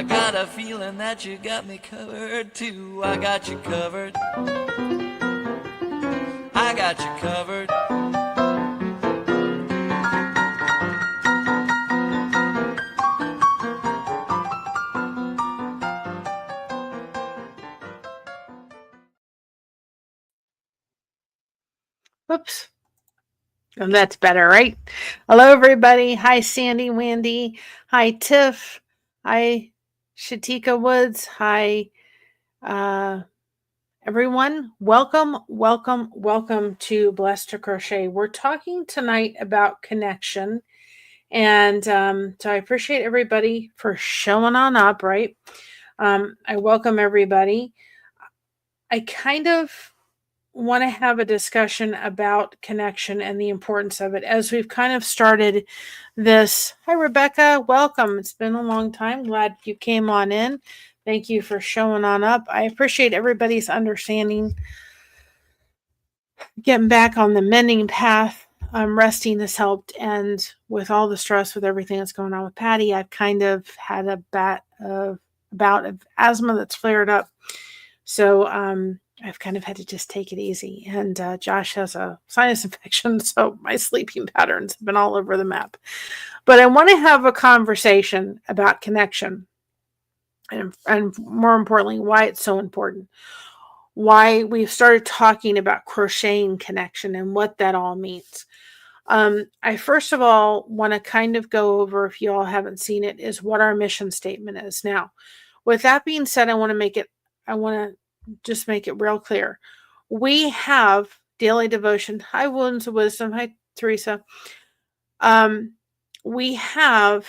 I got a feeling that you got me covered too. I got you covered. I got you covered. Whoops. And that's better, right? Hello, everybody. Hi, Sandy, Wendy. Hi, Tiff. Hi, Shatika Woods. Hi, everyone. Welcome, welcome, welcome to Blessed to Crochet. We're talking tonight about connection. And so I appreciate everybody for showing on up, right? I welcome everybody. I kind of want to have a discussion about connection and the importance of it as we've kind of started this. Hi, Rebecca. Welcome. It's been a long time. Glad you came on in. Thank you for showing on up. I appreciate everybody's understanding. Getting back on the mending path. Resting has helped. And with all the stress with everything that's going on with Patty, I've kind of had a bout of asthma that's flared up. So, I've kind of had to just take it easy. And Josh has a sinus infection, so my sleeping patterns have been all over the map. But I want to have a conversation about connection and more importantly, why it's so important. Why we've started talking about crocheting connection and what that all means. I first of all want to kind of go over, if you all haven't seen it, is what our mission statement is. Now, with that being said, I want to just make it real clear. We have daily devotion. Hi, Wounds of Wisdom. Hi, Teresa. We have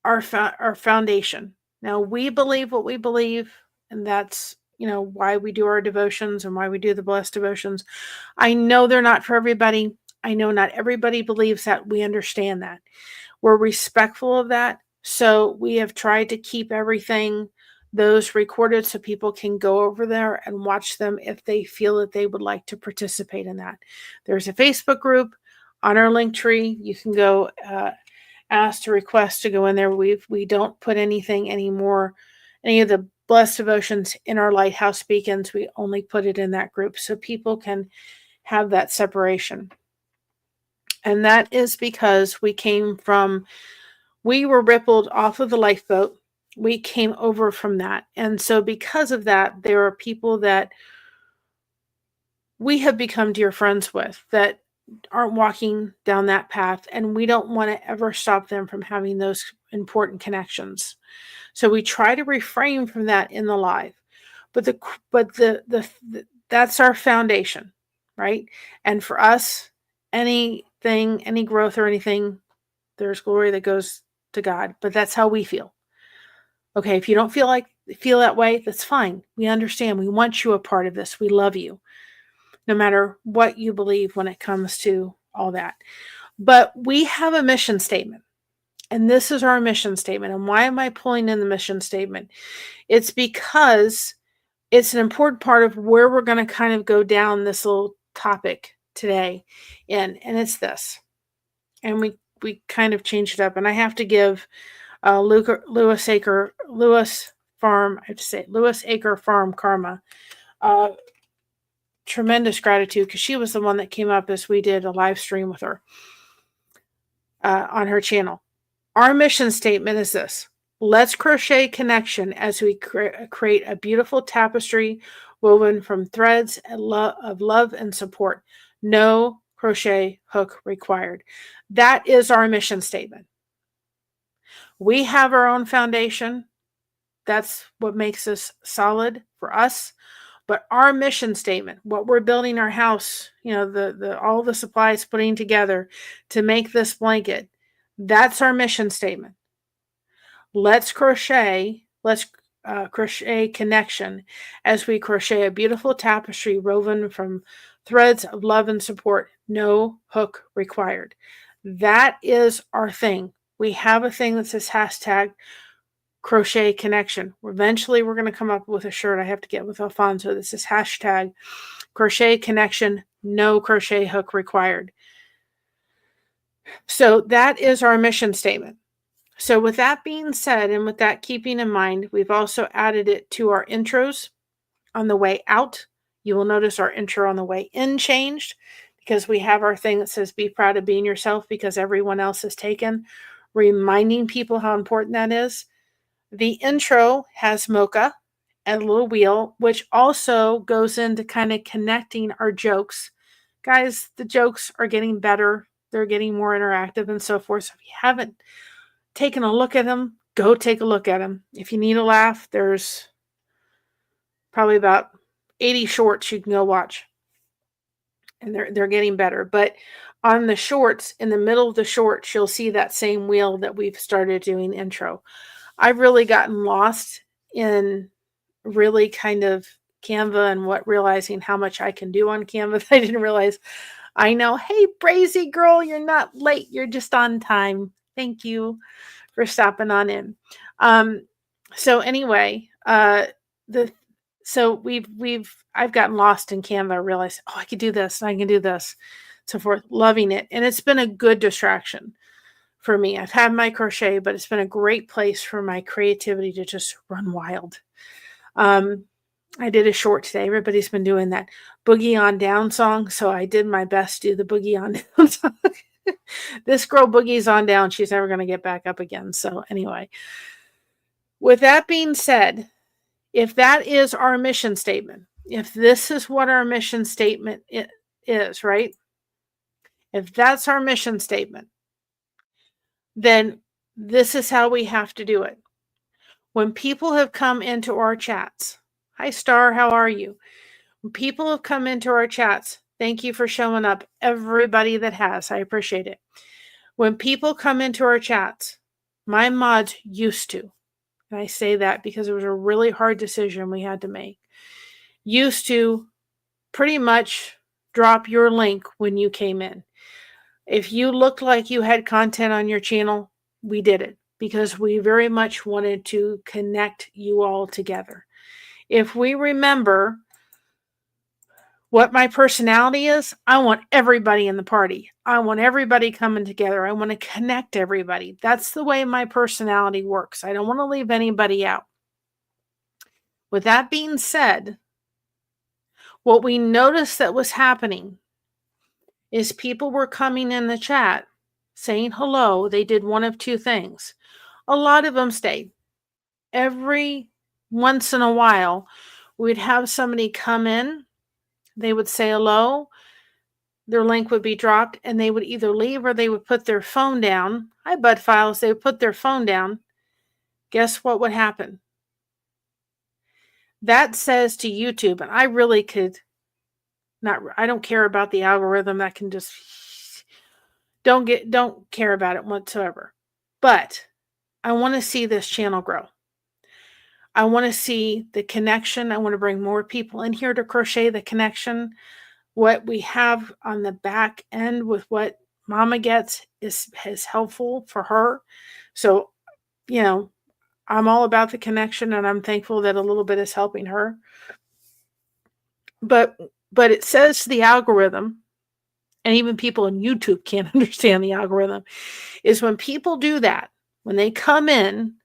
our foundation. Now, we believe what we believe, and that's, why we do our devotions and why we do the blessed devotions. I know they're not for everybody. I know not everybody believes that. We understand that. We're respectful of that. So we have tried to keep everything those recorded so people can go over there and watch them if they feel that they would like to participate in that. There's a Facebook group on our link tree. You can go ask to request to go in there. We don't put anything anymore, any of the blessed devotions in our lighthouse beacons. We only put it in that group so people can have that separation. And that is because we were rippled off of the lifeboat. We came over from that. And so because of that, there are people that we have become dear friends with that aren't walking down that path. And we don't want to ever stop them from having those important connections. So we try to refrain from that in the live. But that's our foundation, right? And for us, anything, any growth or anything, there's glory that goes to God. But that's how we feel. Okay, if you don't feel that way, that's fine. We understand. We want you a part of this. We love you, no matter what you believe when it comes to all that. But we have a mission statement, and this is our mission statement. And why am I pulling in the mission statement? It's because it's an important part of where we're going to kind of go down this little topic today. And it's this. And we kind of changed it up. And I have to give Lewis Acre Farm Karma tremendous gratitude, because she was the one that came up as we did a live stream with her on her channel. Our mission statement is this: let's crochet connection as we create a beautiful tapestry woven from threads of love and support. No crochet hook required. That is our mission statement. We have our own foundation. That's what makes us solid for us. But our mission statement, what we're building our house, all the supplies putting together to make this blanket, that's our mission statement. Let's crochet connection as we crochet a beautiful tapestry woven from threads of love and support. No hook required. That is our thing. We have a thing that says hashtag crochet connection. Eventually we're going to come up with a shirt I have to get with Alfonso. This is hashtag crochet connection, no crochet hook required. So that is our mission statement. So with that being said, and with that keeping in mind, we've also added it to our intros on the way out. You will notice our intro on the way in changed because we have our thing that says be proud of being yourself because everyone else is taken, reminding people how important that is. The intro has mocha and a little wheel, which also goes into kind of connecting our jokes. Guys, the jokes are getting better. They're getting more interactive and so forth. So if you haven't taken a look at them, go take a look at them. If you need a laugh, there's probably about 80 shorts you can go watch. And they're getting better. But on the shorts, in the middle of the shorts, you'll see that same wheel that we've started doing intro. I've really gotten lost in really kind of Canva and realizing how much I can do on Canva. I didn't realize. I know, hey, Brazy girl, you're not late. You're just on time. Thank you for stopping on in. So anyway, I've gotten lost in Canva. I realized, oh, I could do this and I can do this, so forth. Loving it. And it's been a good distraction for me. I've had my crochet, but it's been a great place for my creativity to just run wild. I did a short today. Everybody's been doing that Boogie on Down song, so I did my best to do the Boogie on Down song. This girl boogies on down. She's never going to get back up again. So anyway, with that being said, if that is our mission statement, if this is what our mission statement is, right? If that's our mission statement, then this is how we have to do it. When people have come into our chats, hi Star, how are you? When people have come into our chats, thank you for showing up. Everybody that has, I appreciate it. When people come into our chats, my mods used to, and I say that because it was a really hard decision we had to make, used to pretty much drop your link when you came in. If you looked like you had content on your channel, we did it because we very much wanted to connect you all together. If we remember what my personality is, I want everybody in the party. I want everybody coming together. I want to connect everybody. That's the way my personality works. I don't want to leave anybody out. With that being said, what we noticed that was happening is people were coming in the chat saying hello. They did one of two things. A lot of them stayed. Every once in a while, we'd have somebody come in. They would say hello. Their link would be dropped, and they would either leave or they would put their phone down. Hi, Bud Files. They would put their phone down. Guess what would happen? That says to YouTube, and I really could not. I don't care about the algorithm. That can just don't care about it whatsoever. But I want to see this channel grow. I want to see the connection. I want to bring more people in here to crochet the connection. What we have on the back end with what Mama gets is helpful for her. So, I'm all about the connection, and I'm thankful that a little bit is helping her. But it says the algorithm, and even people on YouTube can't understand the algorithm, is when people do that, when they come in,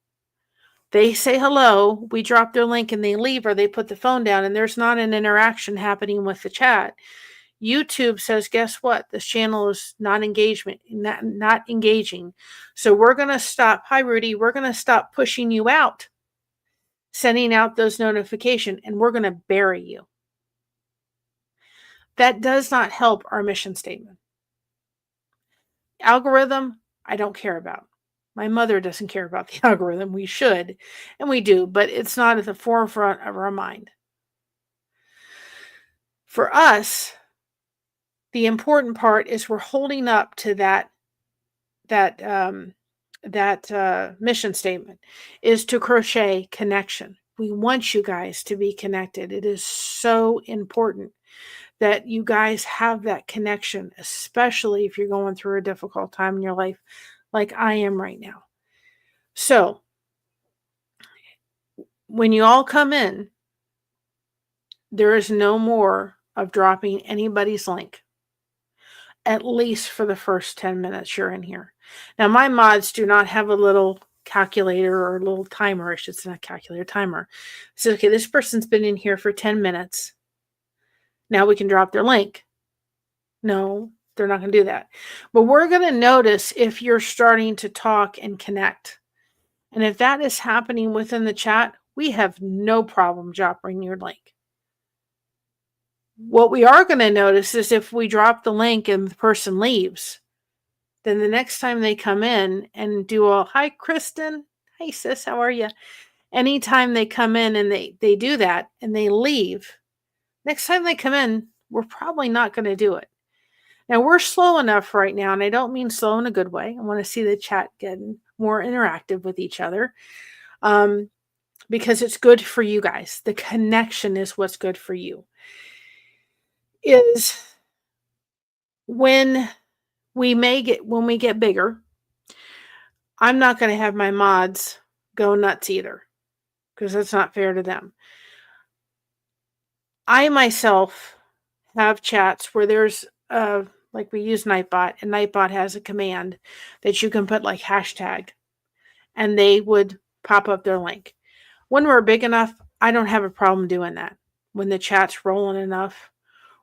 they say hello, we drop their link and they leave, or they put the phone down and there's not an interaction happening with the chat. YouTube says, guess what? This channel is not engaging. So we're going to stop. Hi, Rudy. We're going to stop pushing you out, sending out those notifications, and we're going to bury you. That does not help our mission statement. Algorithm, I don't care about. My mother doesn't care about the algorithm. We should, and we do, but it's not at the forefront of our mind. For us, the important part is we're holding up to that mission statement is to crochet connection. We want you guys to be connected. It is so important that you guys have that connection, especially if you're going through a difficult time in your life like I am right now. So when you all come in, there is no more of dropping anybody's link, at least for the first 10 minutes you're in here. Now, my mods do not have a little calculator or a little timer. I should say not calculator, timer. So, okay, this person's been in here for 10 minutes. Now we can drop their link. No, they're not going to do that. But we're going to notice if you're starting to talk and connect. And if that is happening within the chat, we have no problem dropping your link. What we are going to notice is if we drop the link and the person leaves, then the next time they come in and do a, hi, Kristen. Hey, sis, how are you? Anytime they come in and they do that and they leave, next time they come in, we're probably not going to do it. Now, we're slow enough right now, and I don't mean slow in a good way. I want to see the chat getting more interactive with each other because it's good for you guys. The connection is what's good for you. Is when we get bigger, I'm not going to have my mods go nuts either because that's not fair to them. I myself have chats where there's like we use Nightbot, and Nightbot has a command that you can put like hashtag, and they would pop up their link. When we're big enough, I don't have a problem doing that. When the chat's rolling enough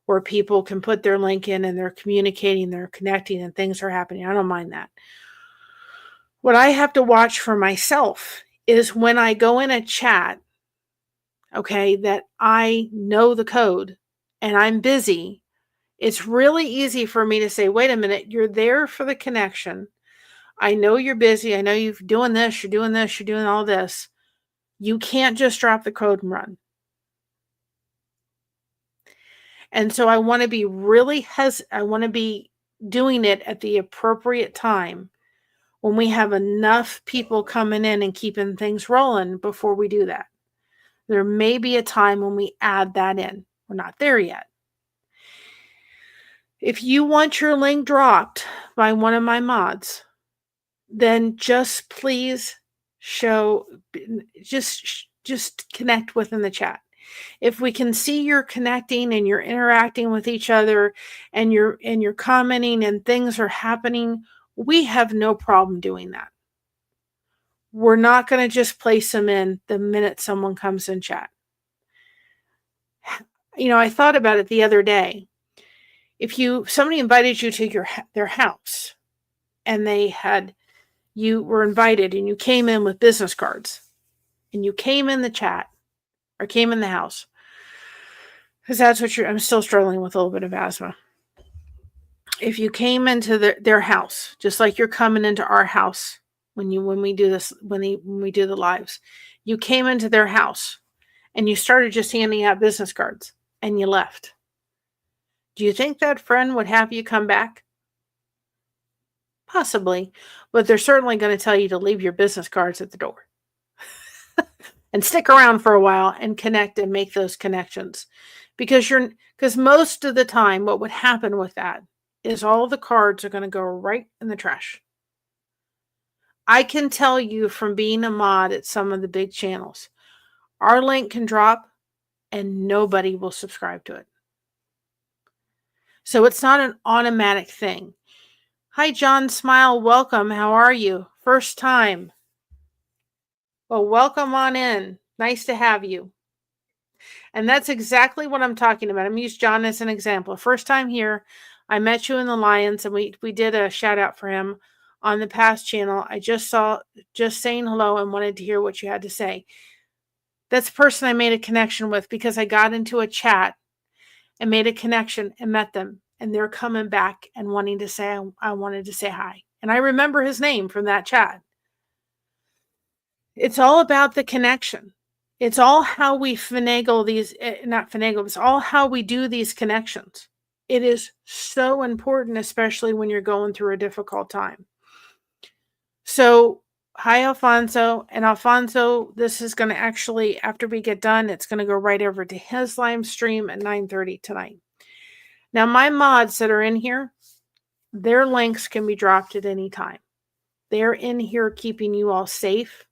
where people can put their link in and they're communicating, they're connecting, and things are happening, I don't mind that. What I have to watch for myself is when I go in a chat, okay, that I know the code and I'm busy, it's really easy for me to say, wait a minute, you're there for the connection. I know you're busy. I know you're doing this, you're doing this, you're doing all this. You can't just drop the code and run. And so I want to be I want to be doing it at the appropriate time when we have enough people coming in and keeping things rolling before we do that. There may be a time when we add that in. We're not there yet. If you want your link dropped by one of my mods, then just please just connect within the chat. If we can see you're connecting and you're interacting with each other and you're commenting and things are happening, we have no problem doing that. We're not going to just place them in the minute someone comes in chat. You know, I thought about it the other day. If somebody invited you to their house and you were invited and you came in with business cards and you came in the chat or came in the house, because that's what I'm still struggling with a little bit of asthma. If you came into their house, just like you're coming into our house when we do the lives, you came into their house and you started just handing out business cards and you left. Do you think that friend would have you come back? Possibly, but they're certainly going to tell you to leave your business cards at the door and stick around for a while and connect and make those connections. Because most of the time what would happen with that is all the cards are going to go right in the trash. I can tell you from being a mod at some of the big channels, our link can drop and nobody will subscribe to it. So it's not an automatic thing. Hi, John Smile. Welcome. How are you? First time. Well, welcome on in. Nice to have you. And that's exactly what I'm talking about. I'm going to use John as an example. First time here, I met you in the Lions, and we did a shout out for him on the past channel. I just saying hello and wanted to hear what you had to say. That's the person I made a connection with because I got into a chat and made a connection and met them. And they're coming back and wanting to say, I wanted to say hi. And I remember his name from that chat. It's all about the connection. It's all how we finagle these, not finagle, it's all how we do these connections. It is so important, especially when you're going through a difficult time. So, hi, Alfonso. And Alfonso, this is going to actually, after we get done, it's going to go right over to his live stream at 9:30 tonight. Now, my mods that are in here, their links can be dropped at any time. They're in here keeping you all safe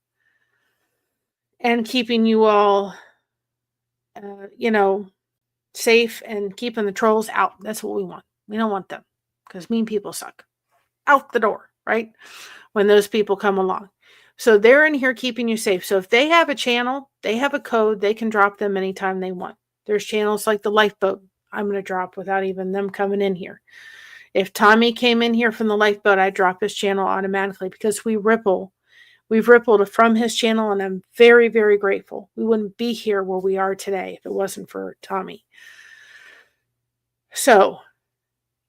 and keeping you all, safe and keeping the trolls out. That's what we want. We don't want them because mean people suck. Out the door. right? When those people come along. So they're in here keeping you safe. So if they have a channel, they have a code, they can drop them anytime they want. There's channels like the lifeboat I'm going to drop without even them coming in here. If Tommy came in here from the lifeboat, I'd drop his channel automatically because we've rippled from his channel, and I'm very, very grateful. We wouldn't be here where we are today if it wasn't for Tommy. So,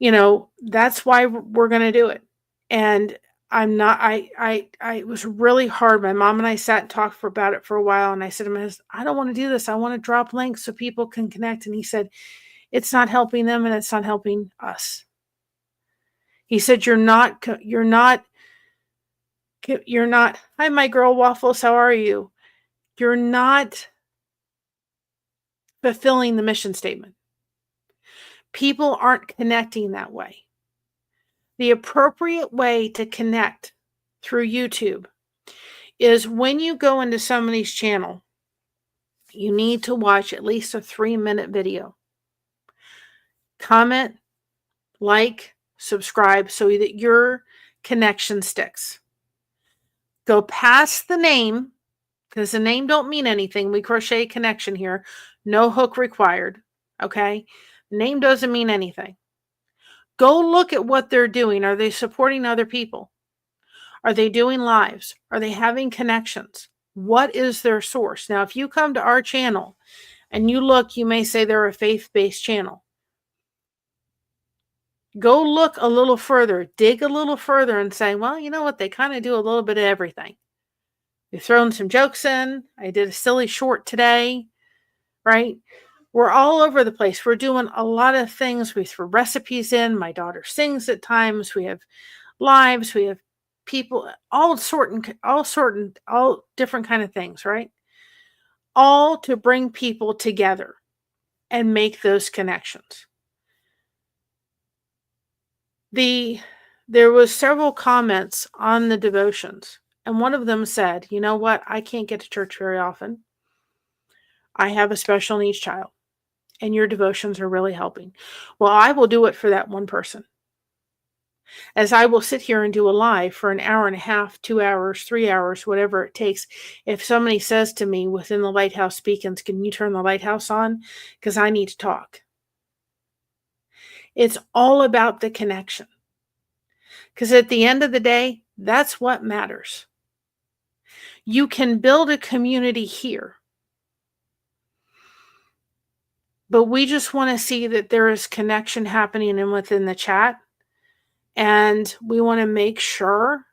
that's why we're going to do it. And it was really hard. My mom and I sat and talked about it for a while, and I said to my husband, I don't want to do this. I want to drop links so people can connect. And he said, it's not helping them and it's not helping us. He said, you're not, hi, my girl Waffles, how are you? You're not fulfilling the mission statement. People aren't connecting that way. The appropriate way to connect through YouTube is when you go into somebody's channel, you need to watch at least a 3-minute video. Comment, like, subscribe so that your connection sticks. Go past the name, because the name don't mean anything. We crochet connection here. No hook required. Okay? Name doesn't mean anything. Go look at what they're doing. Are they supporting other people? Are they doing lives? Are they having connections? What is their source? Now, if you come to our channel and you look, you may say they're a faith-based channel. Go look a little further, dig a little further and say, well, you know what? They kind of do a little bit of everything. They've thrown some jokes in. I did a silly short today, right? We're all over the place. We're doing a lot of things. We throw recipes in. My daughter sings at times. We have lives. We have people, all different kind of things, right? All to bring people together and make those connections. There was several comments on the devotions, and one of them said, you know what? I can't get to church very often. I have a special needs child, and your devotions are really helping. Well, I will do it for that one person. As I will sit here and do a live for an hour and a half, 2 hours, 3 hours, whatever it takes. If somebody says to me within the Lighthouse Speak-ins, can you turn the lighthouse on? Because I need to talk. It's all about the connection. Because at the end of the day, that's what matters. You can build a community here. But we just want to see that there is connection happening within the chat. And we want to make sure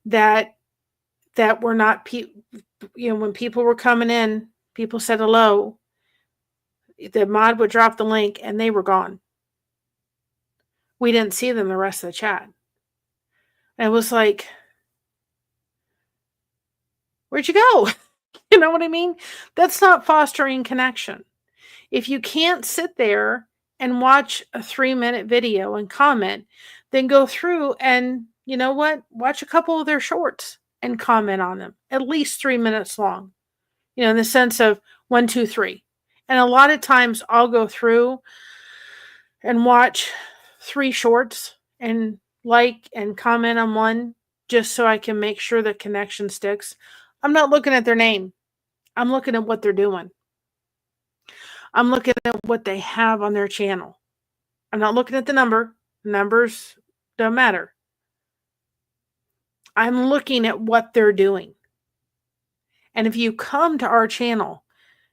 that we're not, when people were coming in, people said hello, the mod would drop the link and they were gone. We didn't see them the rest of the chat. And it was like, where'd you go? You know what I mean? That's not fostering connection. If you can't sit there and watch a 3-minute video and comment, then go through and, you know what? Watch a couple of their shorts and comment on them, at least 3 minutes long, in the sense of 1, 2, 3. And a lot of times I'll go through and watch 3 shorts and like and comment on one just so I can make sure the connection sticks. I'm not looking at their name. I'm looking at what they're doing. I'm looking at what they have on their channel. I'm not looking at the number. Numbers don't matter. I'm looking at what they're doing. And if you come to our channel,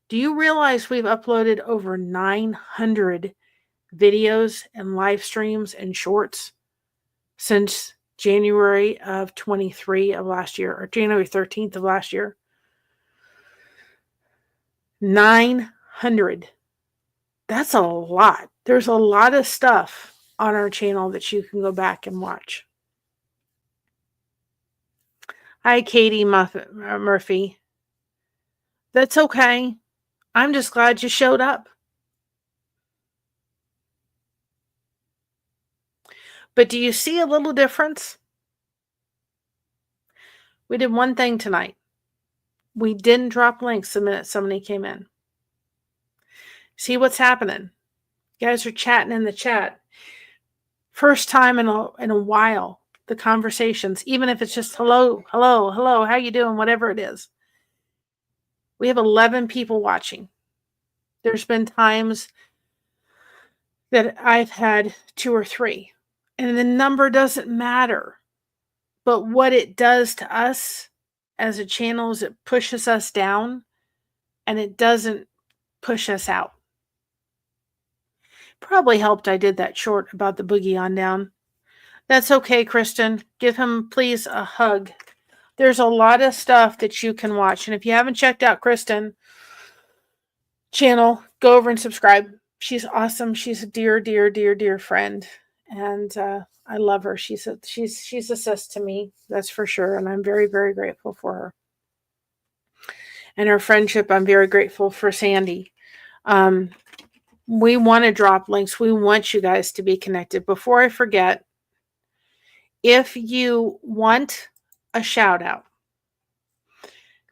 do you realize we've uploaded over 900 videos and live streams and shorts since January of 23 of last year, or January 13th of last year? 900. That's a lot. There's a lot of stuff on our channel that you can go back and watch. Hi, Katie Murphy. That's okay. I'm just glad you showed up. But do you see a little difference? We did one thing tonight. We didn't drop links the minute somebody came in. See what's happening? You guys are chatting in the chat. First time in a while the conversations, even if it's just hello, hello, hello, how you doing, whatever it is. We have 11 people watching. There's been times that I've had 2 or 3, and the number doesn't matter. But what it does to us as a channel is it pushes us down, and it doesn't push us out. Probably helped I did that short about the boogie on down. That's okay, Kristen. Give him, please, a hug. There's a lot of stuff that you can watch. And if you haven't checked out Kristen channel, go over and subscribe. She's awesome. She's a dear, dear, dear, dear friend. And I love her. She's a sis to me. That's for sure. And I'm very, very grateful for her. And our friendship, I'm very grateful for Sandy. We want to drop links. We want you guys to be connected. Before I forget, if you want a shout out,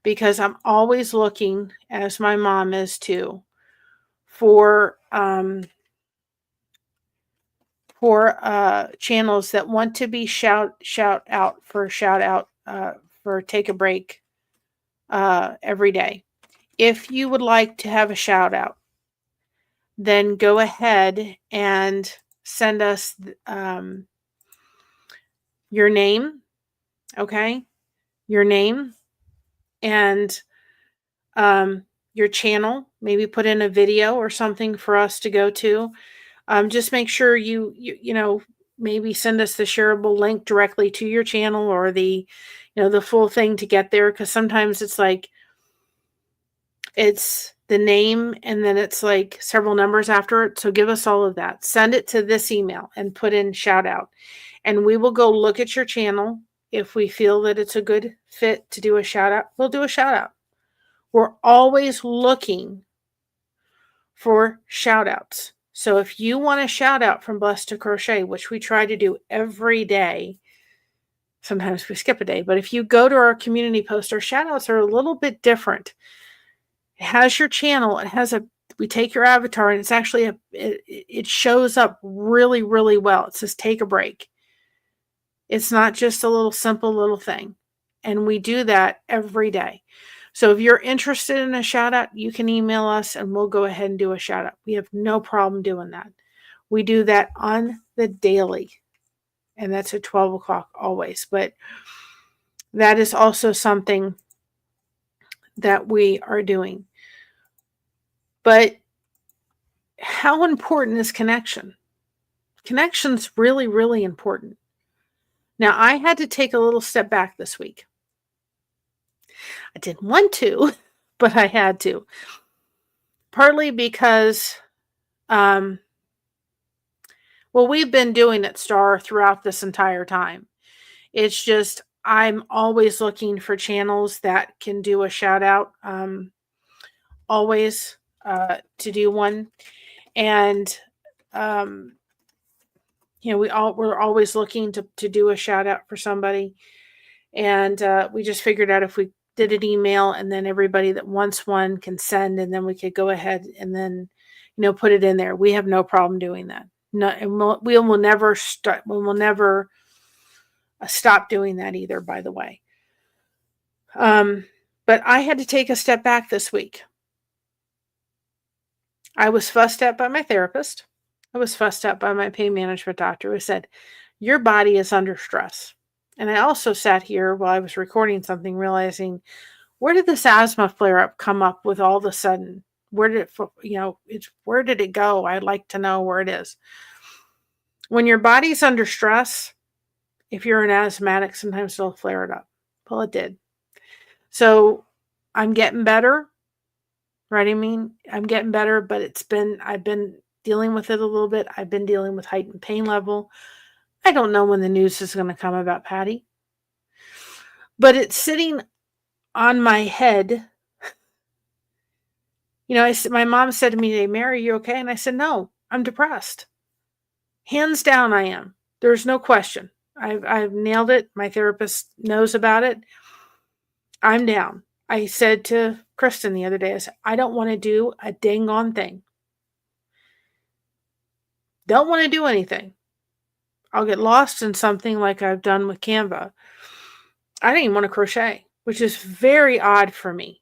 because I'm always looking, as my mom is too, for channels that want to be shout out for take a break every day. If you would like to have a shout out, then go ahead and send us your name, okay? Your name and your channel. Maybe put in a video or something for us to go to. Just make sure you know, maybe send us the shareable link directly to your channel or the full thing to get there, because sometimes it's like it's the name and then it's like several numbers after it. So give us all of that. Send it to this email and put in shout out. And we will go look at your channel. If we feel that it's a good fit to do a shout out, we'll do a shout out. We're always looking for shout outs. So if you want a shout out from Blessed to Crochet, which we try to do every day, sometimes we skip a day, but if you go to our community post, our shout outs are a little bit different. It has your channel. It has we take your avatar and it's actually it shows up really, really well. It says take a break. It's not just a little simple little thing. And we do that every day. So if you're interested in a shout out, you can email us and we'll go ahead and do a shout out. We have no problem doing that. We do that on the daily. And that's at 12 o'clock always. But that is also something that we are doing. But how important is connection? Connection's really, really important. Now, I had to take a little step back this week. I didn't want to, but I had to. Partly because, we've been doing it, Star, throughout this entire time. It's just I'm always looking for channels that can do a shout out. Always to do one. And we're always looking to do a shout out for somebody. And we just figured out if we did an email and then everybody that wants one can send, and then we could go ahead and then, put it in there. We have no problem doing that. No, and we will never start. We will never stop doing that either, by the way. But I had to take a step back this week. I was fussed at by my therapist. I was fussed at by my pain management doctor, who said, your body is under stress. And I also sat here while I was recording something, realizing, where did this asthma flare-up come up with all of a sudden? Where did where did it go? I'd like to know where it is. When your body's under stress, if you're an asthmatic, sometimes it'll flare it up. Well, it did. So I'm getting better. Right? I mean, I'm getting better, but I've been dealing with it a little bit. I've been dealing with heightened pain level. I don't know when the news is going to come about Patty, but it's sitting on my head. My mom said to me today, Mary, are you okay? And I said, no, I'm depressed. Hands down, I am. There's no question. I've nailed it. My therapist knows about it. I'm down. I said to Kristen the other day, I said, I don't want to do a dang on thing. Don't want to do anything. I'll get lost in something like I've done with Canva. I didn't even want to crochet, which is very odd for me.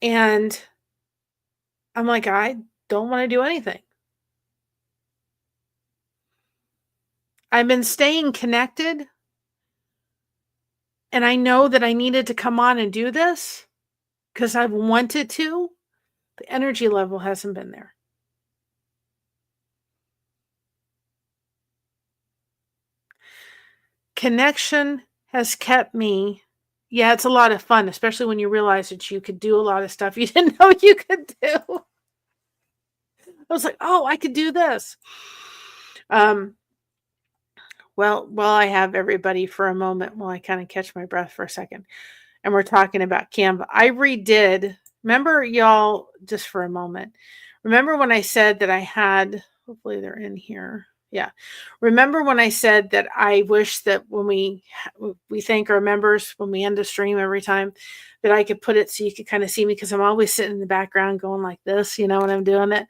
And I'm like, I don't want to do anything. I've been staying connected, and I know that I needed to come on and do this because I've wanted to. The energy level hasn't been there. Connection has kept me. Yeah, it's a lot of fun, especially when you realize that you could do a lot of stuff you didn't know you could do. I was like, oh, I could do this. Well, while I have everybody for a moment, while I kind of catch my breath for a second, and we're talking about Canva, I redid. Remember, y'all, just for a moment. Remember when I said that I had, hopefully they're in here. Yeah. Remember when I said that I wish that when we thank our members, when we end a stream every time, that I could put it so you could kind of see me, because I'm always sitting in the background going like this, when I'm doing it.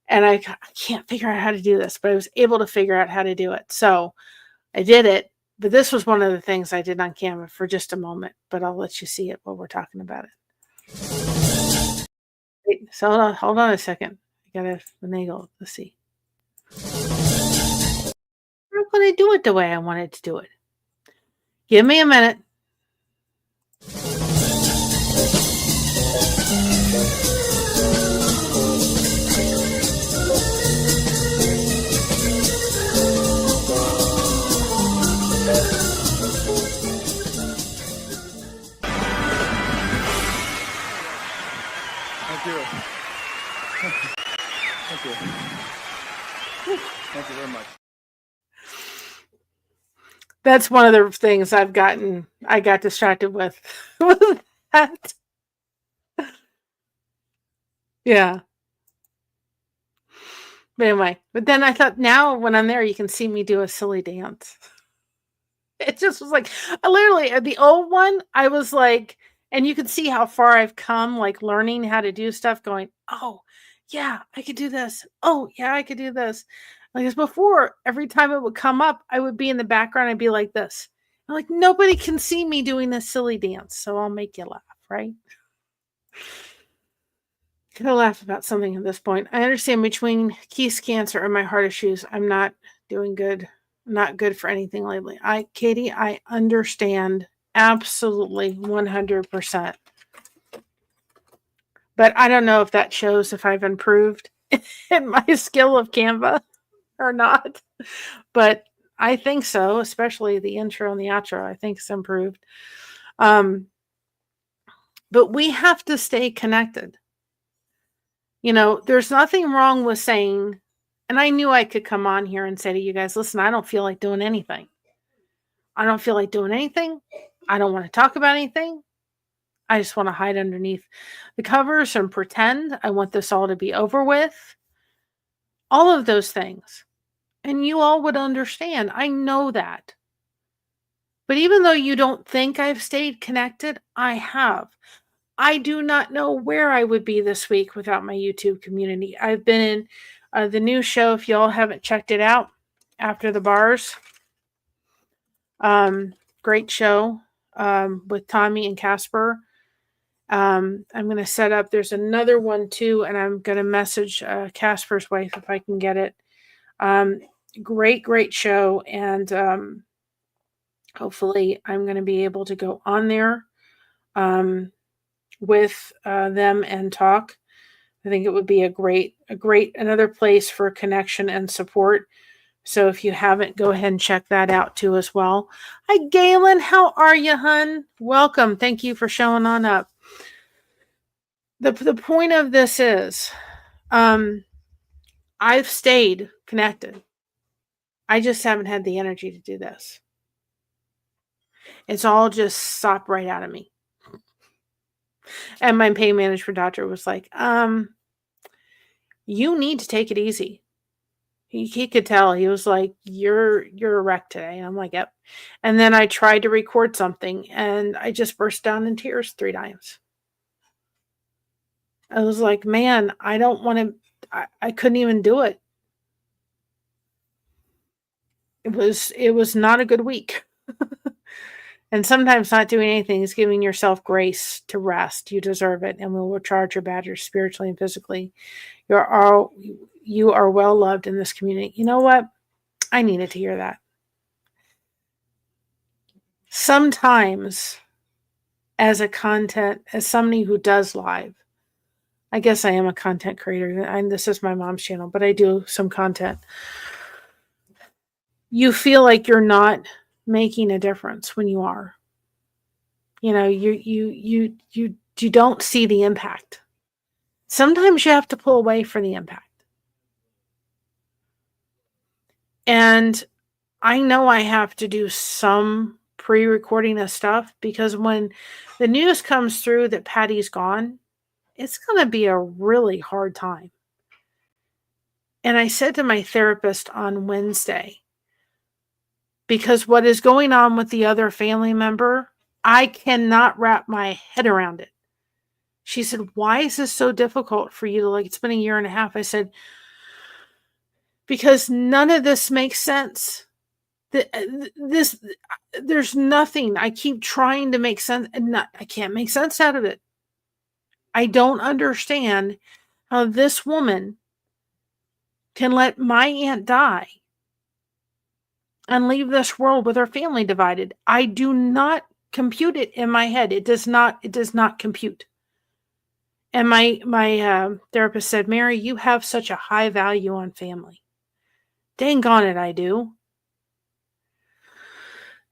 And I can't figure out how to do this, but I was able to figure out how to do it. So I did it. But this was one of the things I did on Canva for just a moment, but I'll let you see it while we're talking about it. Wait, so hold on a second. I gotta finagle. Let's see. I'm not gonna do it the way I wanted to do it. Give me a minute. Thank you. Thank you. Thank you very much. That's one of the things I got distracted with that. Yeah. But anyway, but then I thought, now when I'm there, you can see me do a silly dance. It just was like, I literally, the old one, I was like, and you could see how far I've come, like learning how to do stuff, going, oh, yeah, I could do this. Oh, yeah, I could do this. Like, as before, every time it would come up, I would be in the background. I'd be like this. I'm like, nobody can see me doing this silly dance, so I'll make you laugh, right? Gonna laugh about something at this point. I understand between Keith's cancer and my heart issues, I'm not doing good. Not good for anything lately. Katie, I understand absolutely 100%. But I don't know if that shows if I've improved in my skill of Canva or not. But I think so, especially the intro and the outro. I think it's improved. But we have to stay connected. There's nothing wrong with saying, and I knew I could come on here and say to you guys, listen, I don't feel like doing anything. I don't feel like doing anything. I don't want to talk about anything. I just want to hide underneath the covers and pretend I want this all to be over with. All of those things. And you all would understand. I know that. But even though you don't think I've stayed connected, I have. I do not know where I would be this week without my YouTube community. I've been in the new show, if y'all haven't checked it out, After the Bars. Great show with Tommy and Casper. I'm going to set up, there's another one too, and I'm going to message Casper's wife if I can get it. Great show, and hopefully I'm going to be able to go on there with them and talk. I think it would be a great another place for connection and support. So if you haven't, go ahead and check that out too as well. Hi, Galen. How are you, hun? Welcome. Thank you for showing on up. The point of this is, I've stayed connected. I just haven't had the energy to do this. It's all just sopped right out of me. And my pain management doctor was like, you need to take it easy. He could tell. He was like, you're a wreck today. And I'm like, yep. And then I tried to record something and I just burst down in tears 3 times. I was like, man, I don't want to, I couldn't even do it. it was not a good week. And sometimes not doing anything is giving yourself grace to rest. You deserve it, and we will charge your badges spiritually and physically. You are well loved in this community. You know what? I needed to hear that. Sometimes, as somebody who does live, I guess I am a content creator, and this is my mom's channel, but I do some content. You feel like you're not making a difference when you are. You don't see the impact. Sometimes you have to pull away for the impact. And I know I have to do some pre-recording of stuff, because when the news comes through that Patty's gone, it's going to be a really hard time. And I said to my therapist on Wednesday, because what is going on with the other family member, I cannot wrap my head around it. She said, why is this so difficult for you to it's been a year and a half. I said, because none of this makes sense. There's nothing. I keep trying to make sense, and I can't make sense out of it. I don't understand how this woman can let my aunt die and leave this world with her family divided. I do not compute it in my head. It does not compute. And my therapist said, Mary, you have such a high value on family. Dang on it, I do.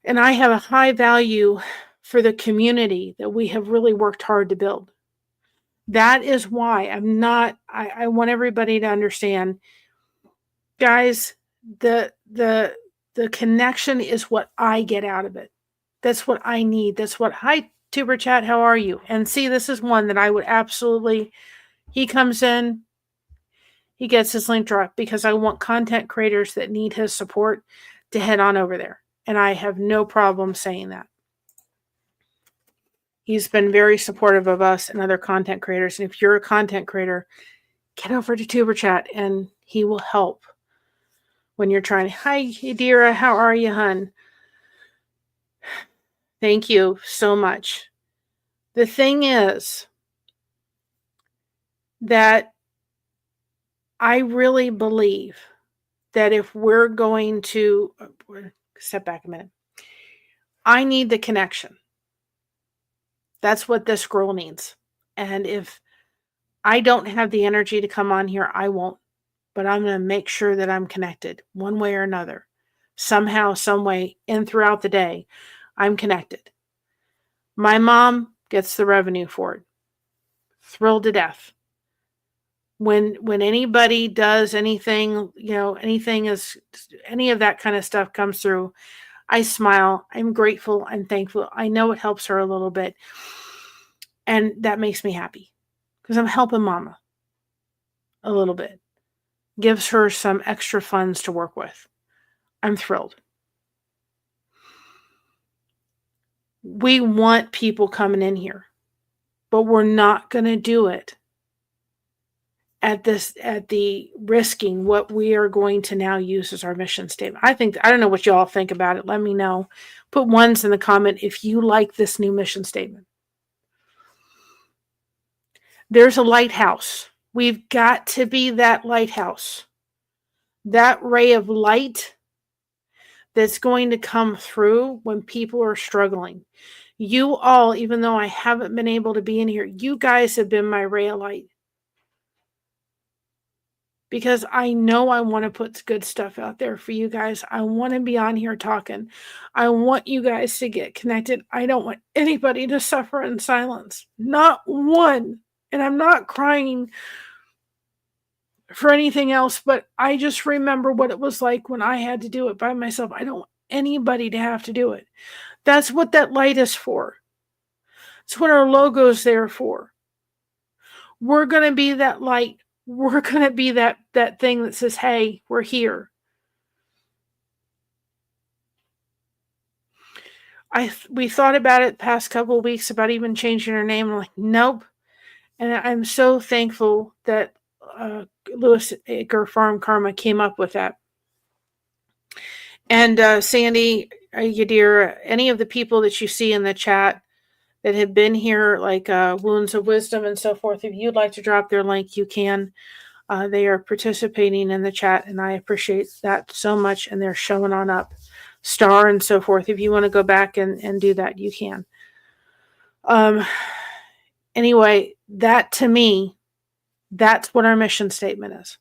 And I have a high value for the community that we have really worked hard to build. That is why I want everybody to understand, guys, the connection is what I get out of it. That's what I need. That's what, hi, Tuber Chat, how are you? And see, this is one that I would absolutely, he comes in, he gets his link dropped, because I want content creators that need his support to head on over there. And I have no problem saying that. He's been very supportive of us and other content creators. And if you're a content creator, get over to Tuber Chat and he will help when you're trying. Hi, Adira. How are you, hun? Thank you so much. The thing is that I really believe that if we're going to step back a minute, I need the connection. That's what this girl needs. And if I don't have the energy to come on here, I won't. But I'm going to make sure that I'm connected one way or another. Somehow, some way, and throughout the day, I'm connected. My mom gets the revenue for it. Thrilled to death. When anybody does anything, anything is, any of that kind of stuff comes through, I smile. I'm grateful. I'm thankful. I know it helps her a little bit. And that makes me happy because I'm helping mama a little bit. Gives her some extra funds to work with. I'm thrilled. We want people coming in here, but we're not going to do it at the risking what we are going to now use as our mission statement. I don't know what y'all think about it. Let me know. Put ones in the comment if you like this new mission statement. There's a lighthouse. We've got to be that lighthouse. That ray of light that's going to come through when people are struggling. You all, even though I haven't been able to be in here, you guys have been my ray of light. Because I know I want to put good stuff out there for you guys. I want to be on here talking. I want you guys to get connected. I don't want anybody to suffer in silence. Not one. And I'm not crying for anything else, but I just remember what it was like when I had to do it by myself. I don't want anybody to have to do it. That's what that light is for. It's what our logo's there for. We're going to be that light. We're going to be that thing that says, hey, we're here. We thought about it the past couple of weeks about even changing our name. I'm like, nope. And I'm so thankful that Lewis Acre Farm Karma came up with that. And Sandy, you dear, any of the people that you see in the chat that have been here, like Wounds of Wisdom and so forth, if you'd like to drop their link, you can. They are participating in the chat, and I appreciate that so much, and they're showing on up. Star and so forth. If you want to go back and do that, you can. Anyway, that to me, that's what our mission statement is.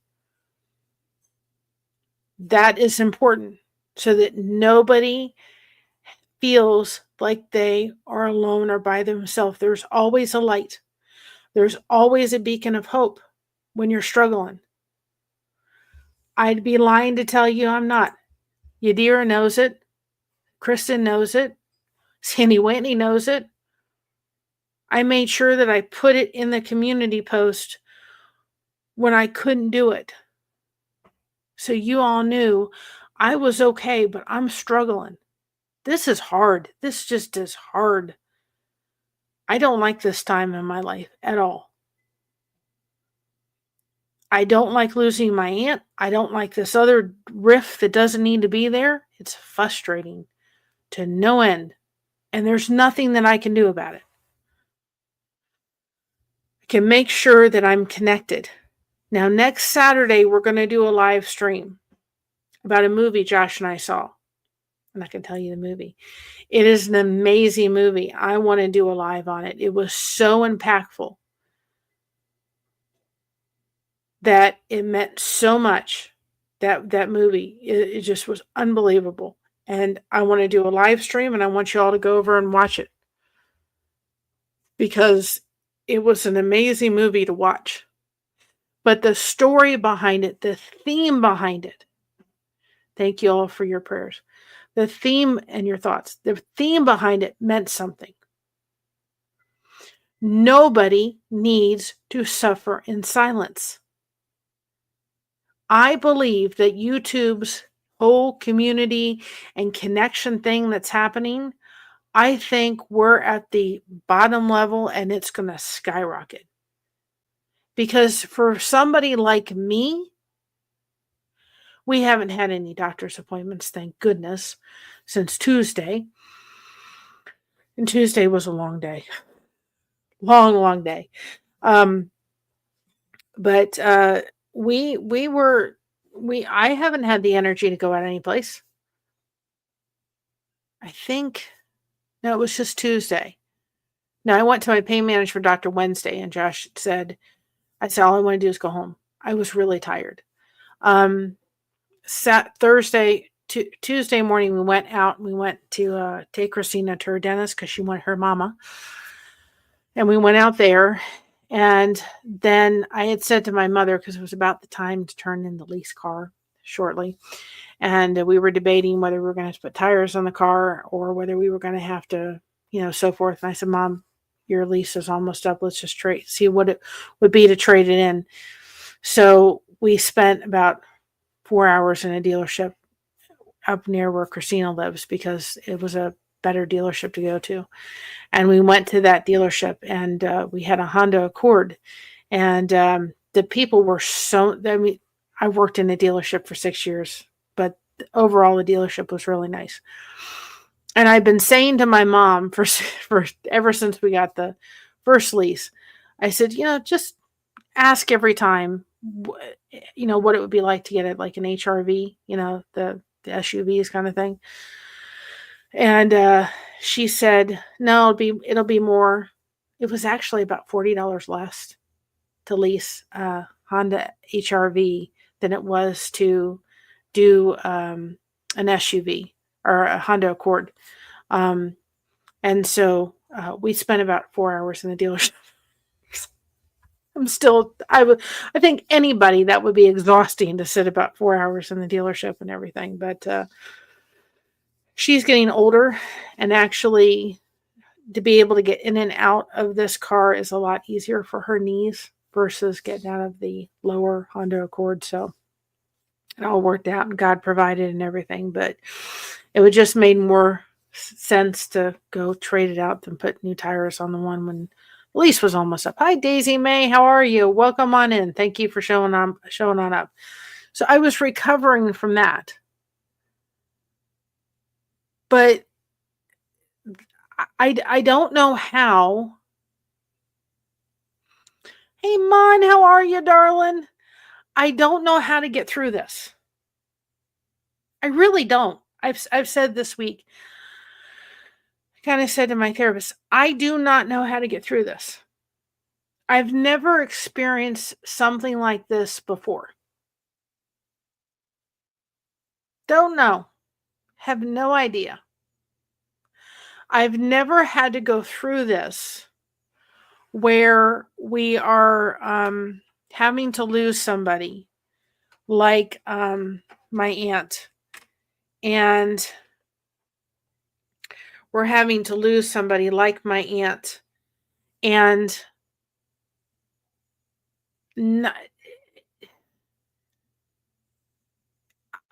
That is important so that nobody feels like they are alone or by themselves. There's always a light. There's always a beacon of hope when you're struggling. I'd be lying to tell you I'm not. Yadira knows it. Kristen knows it. Sandy Whitney knows it. I made sure that I put it in the community post when I couldn't do it. So you all knew I was okay, but I'm struggling. This is hard. This just is hard. I don't like this time in my life at all. I don't like losing my aunt. I don't like this other rift that doesn't need to be there. It's frustrating to no end. And there's nothing that I can do about it. I can make sure that I'm connected. Now, next Saturday, we're going to do a live stream about a movie Josh and I saw. I'm not going to tell you the movie. It is an amazing movie. I want to do a live on it. It was so impactful that it meant so much. That movie, it just was unbelievable. And I want to do a live stream, and I want you all to go over and watch it because it was an amazing movie to watch. But the story behind it, the theme behind it, thank you all for your prayers. The theme and your thoughts, the theme behind it meant something. Nobody needs to suffer in silence. I believe that YouTube's whole community and connection thing that's happening, I think we're at the bottom level and it's going to skyrocket. Because for somebody like me, we haven't had any doctor's appointments, thank goodness, since Tuesday. And Tuesday was a long day. Long day. But I haven't had the energy to go out any place. I think, no, it was just Tuesday. Now, I went to my pain manager for Dr. Wednesday, and Josh said, all I want to do is go home. I was really tired. Tuesday morning, we went out. We went to take Christina to her dentist because she wanted her mama. And we went out there. And then I had said to my mother, because it was about the time to turn in the lease car shortly, and we were debating whether we were going to have to put tires on the car or whether we were going to have to, so forth. And I said, Mom, your lease is almost up. Let's just see what it would be to trade it in. So we spent about 4 hours in a dealership up near where Christina lives because it was a better dealership to go to. And we went to that dealership, and we had a Honda Accord. And the people were I worked in a dealership for 6 years, but overall the dealership was really nice. And I've been saying to my mom for ever since we got the first lease, I said, just ask every time, what it would be like to get it like an HRV, the SUVs kind of thing. And she said, no, it'll be more. It was actually about $40 less to lease a Honda HRV than it was to do an SUV or a Honda Accord. And so we spent about 4 hours in the dealership. I think anybody, that would be exhausting to sit about 4 hours in the dealership and everything. But she's getting older, and actually to be able to get in and out of this car is a lot easier for her knees versus getting out of the lower Honda Accord. So it all worked out, and God provided and everything. But it would just made more sense to go trade it out than put new tires on the one when the lease was almost up. Hi, Daisy May. How are you? Welcome on in. Thank you for showing on up. So I was recovering from that. But I don't know how. Hey, Mon, how are you, darling? I don't know how to get through this. I really don't. I've said this week, I kind of said to my therapist, I do not know how to get through this. I've never experienced something like this before. Don't know. Have no idea. I've never had to go through this where we are having to lose somebody like my aunt, and we're having to lose somebody like my aunt, and not,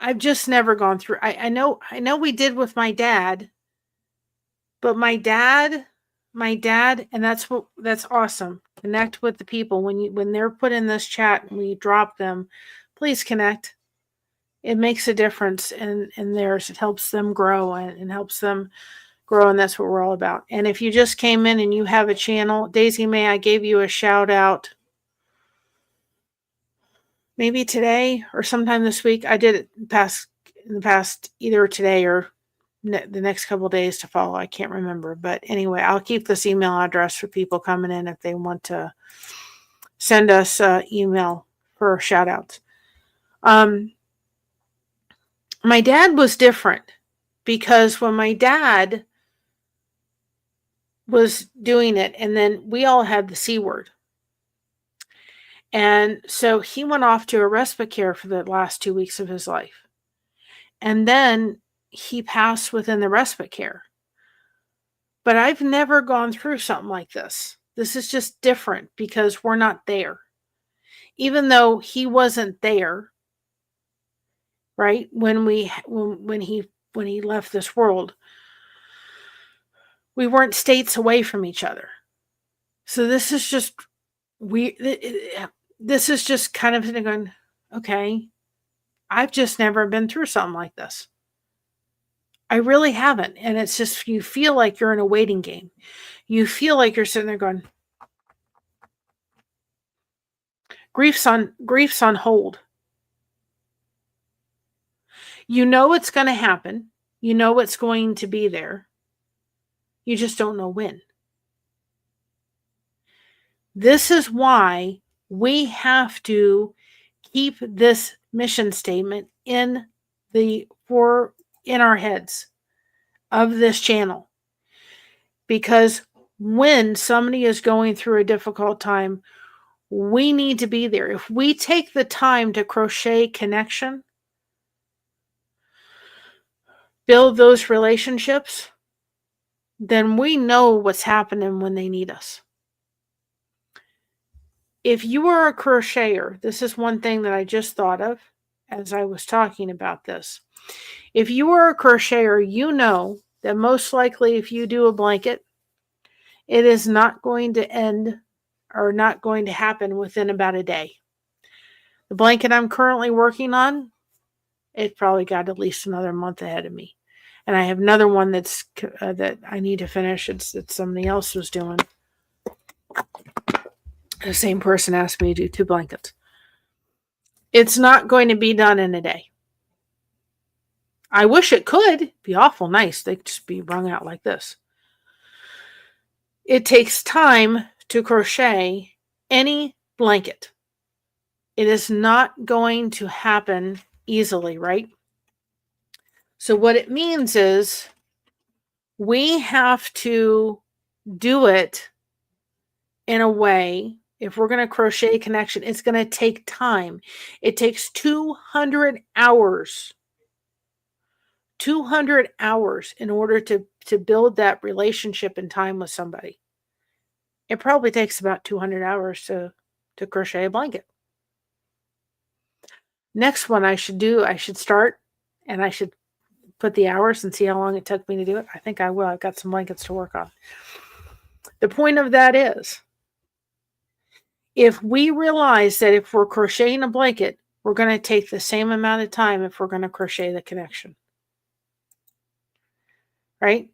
I've just never gone through. I know we did with my dad, but my dad, and that's awesome. Connect with the people when they're put in this chat and we drop them. Please connect. It makes a difference in theirs. It helps them grow and helps them grow, and that's what we're all about. And if you just came in and you have a channel, Daisy May, I gave you a shout out maybe today or sometime this week. I did it in the past either today or the next couple of days to follow. I can't remember. But anyway, I'll keep this email address for people coming in if they want to send us email for shout outs. My dad was different because when my dad was doing it, and then we all had the C word. And so he went off to a respite care for the last 2 weeks of his life. And then he passed within the respite care. But I've never gone through something like this. This is just different because we're not there. Even though he wasn't there, right? When he left this world, we weren't states away from each other. So this is just this is just kind of going, okay, I've just never been through something like this. I really haven't. And it's just, you feel like you're in a waiting game. You feel like you're sitting there going, grief's on hold. You know it's going to happen. You know it's going to be there. You just don't know when. This is why we have to keep this mission statement in our heads of this channel. Because when somebody is going through a difficult time, we need to be there. If we take the time to crochet connection, build those relationships, then we know what's happening when they need us. If you are a crocheter, this is one thing that I just thought of as I was talking about this. If you are a crocheter, you know that most likely if you do a blanket, it is not going to end or not going to happen within about a day. The blanket I'm currently working on, it probably got at least another month ahead of me. And I have another one that I need to finish. It's somebody else was doing. The same person asked me to do 2 blankets. It's not going to be done in a day. I wish it could. It'd be awful nice. They could just be wrung out like this. It takes time to crochet any blanket. It is not going to happen easily, right? So what it means is we have to do it in a way. If we're going to crochet connection, it's going to take time. It takes 200 hours. 200 hours in order to build that relationship and time with somebody. It probably takes about 200 hours to crochet a blanket. Next one I should start, and I should put the hours and see how long it took me to do it. I think I will. I've got some blankets to work on. The point of that is, if we realize that if we're crocheting a blanket, we're going to take the same amount of time if we're going to crochet the connection. right?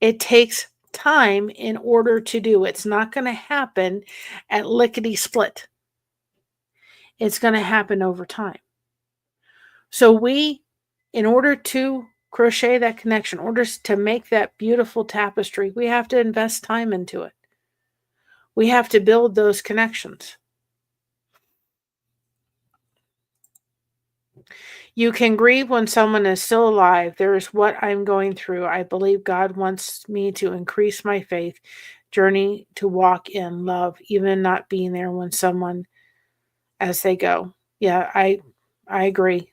It takes time in order to do. It's not going to happen at lickety split. It's going to happen over time. So we, in order to crochet that connection, in order to make that beautiful tapestry, we have to invest time into it. We have to build those connections. You can grieve when someone is still alive. There is what I'm going through. I believe God wants me to increase my faith, journey to walk in love, even not being there when someone as they go. Yeah, I agree.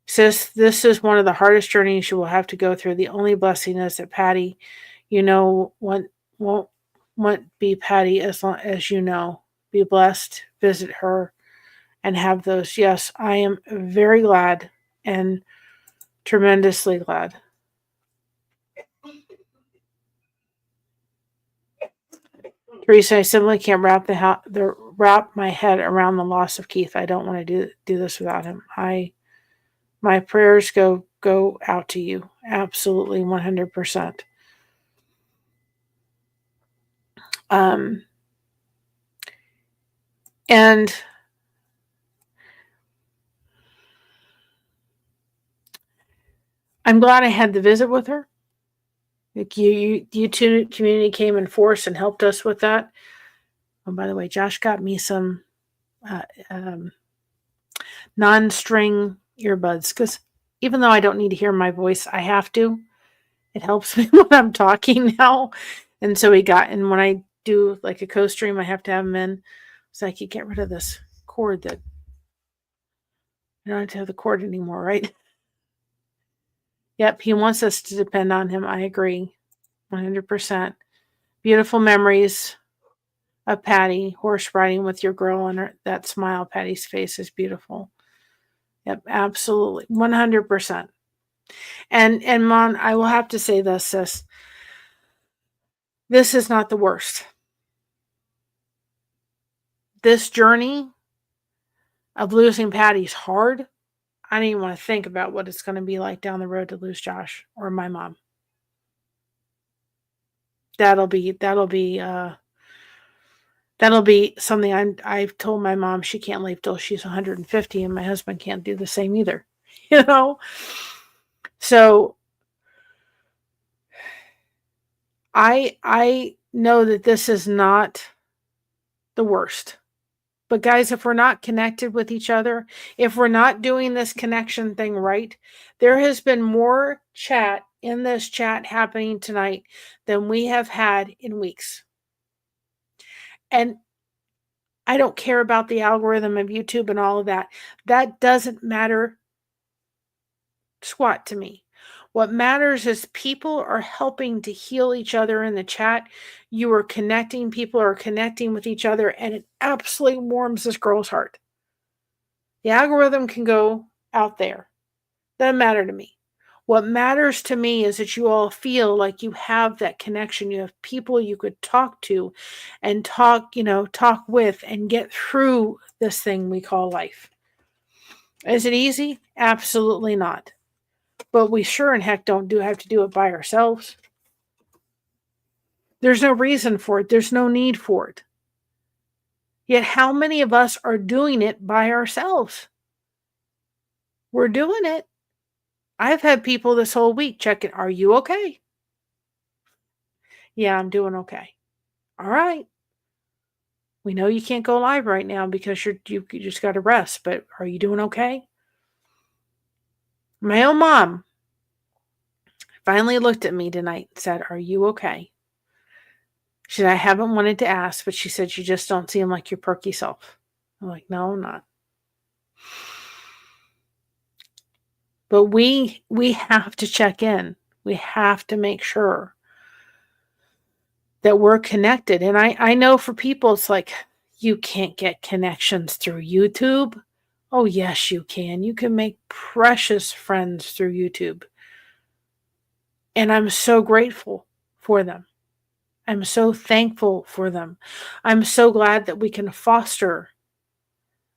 Sis, this is one of the hardest journeys you will have to go through. The only blessing is that Patty, won't be Patty as long as you know. Be blessed, visit her, and have those. Yes, I am very glad and tremendously glad. Teresa, I simply can't wrap my head around the loss of Keith. I don't want to do this without him. My prayers go out to you. Absolutely 100%. And I'm glad I had the visit with her. Like you two community came in force and helped us with that. Oh, by the way, Josh got me some non-string earbuds because even though I don't need to hear my voice, I have to. It helps me when I'm talking now. And so and when I do like a co-stream, I have to have them in so I can get rid of this cord that I don't have to have the cord anymore, right? Yep, he wants us to depend on him. I agree. 100%. Beautiful memories of Patty, horse riding with your girl, and that smile. Patty's face is beautiful. Yep, absolutely. 100%. And Mon, I will have to say this, sis. This is not the worst. This journey of losing Patty's hard. I don't even want to think about what it's going to be like down the road to lose Josh or my mom. That'll be something I've told my mom she can't leave till she's 150, and my husband can't do the same either. So I know that this is not the worst. But guys, if we're not connected with each other, if we're not doing this connection thing right, there has been more chat in this chat happening tonight than we have had in weeks. And I don't care about the algorithm of YouTube and all of that. That doesn't matter squat to me. What matters is people are helping to heal each other in the chat. You are connecting. People are connecting with each other, and it absolutely warms this girl's heart. The algorithm can go out there. Doesn't matter to me. What matters to me is that you all feel like you have that connection. You have people you could talk to and talk with and get through this thing we call life. Is it easy? Absolutely not. But we sure in heck don't have to do it by ourselves. There's no reason for it. There's no need for it. Yet how many of us are doing it by ourselves? We're doing it. I've had people this whole week checking, are you okay? Yeah, I'm doing okay. All right. We know you can't go live right now because you just got to rest, but are you doing okay? My own mom finally looked at me tonight and said, are you okay? She said, I haven't wanted to ask, but she said, you just don't seem like your perky self. I'm like, no, I'm not. But we have to check in. We have to make sure that we're connected. And I know for people, it's like, you can't get connections through YouTube. Oh, yes, you can. You can make precious friends through YouTube. And I'm so grateful for them. I'm so thankful for them. I'm so glad that we can foster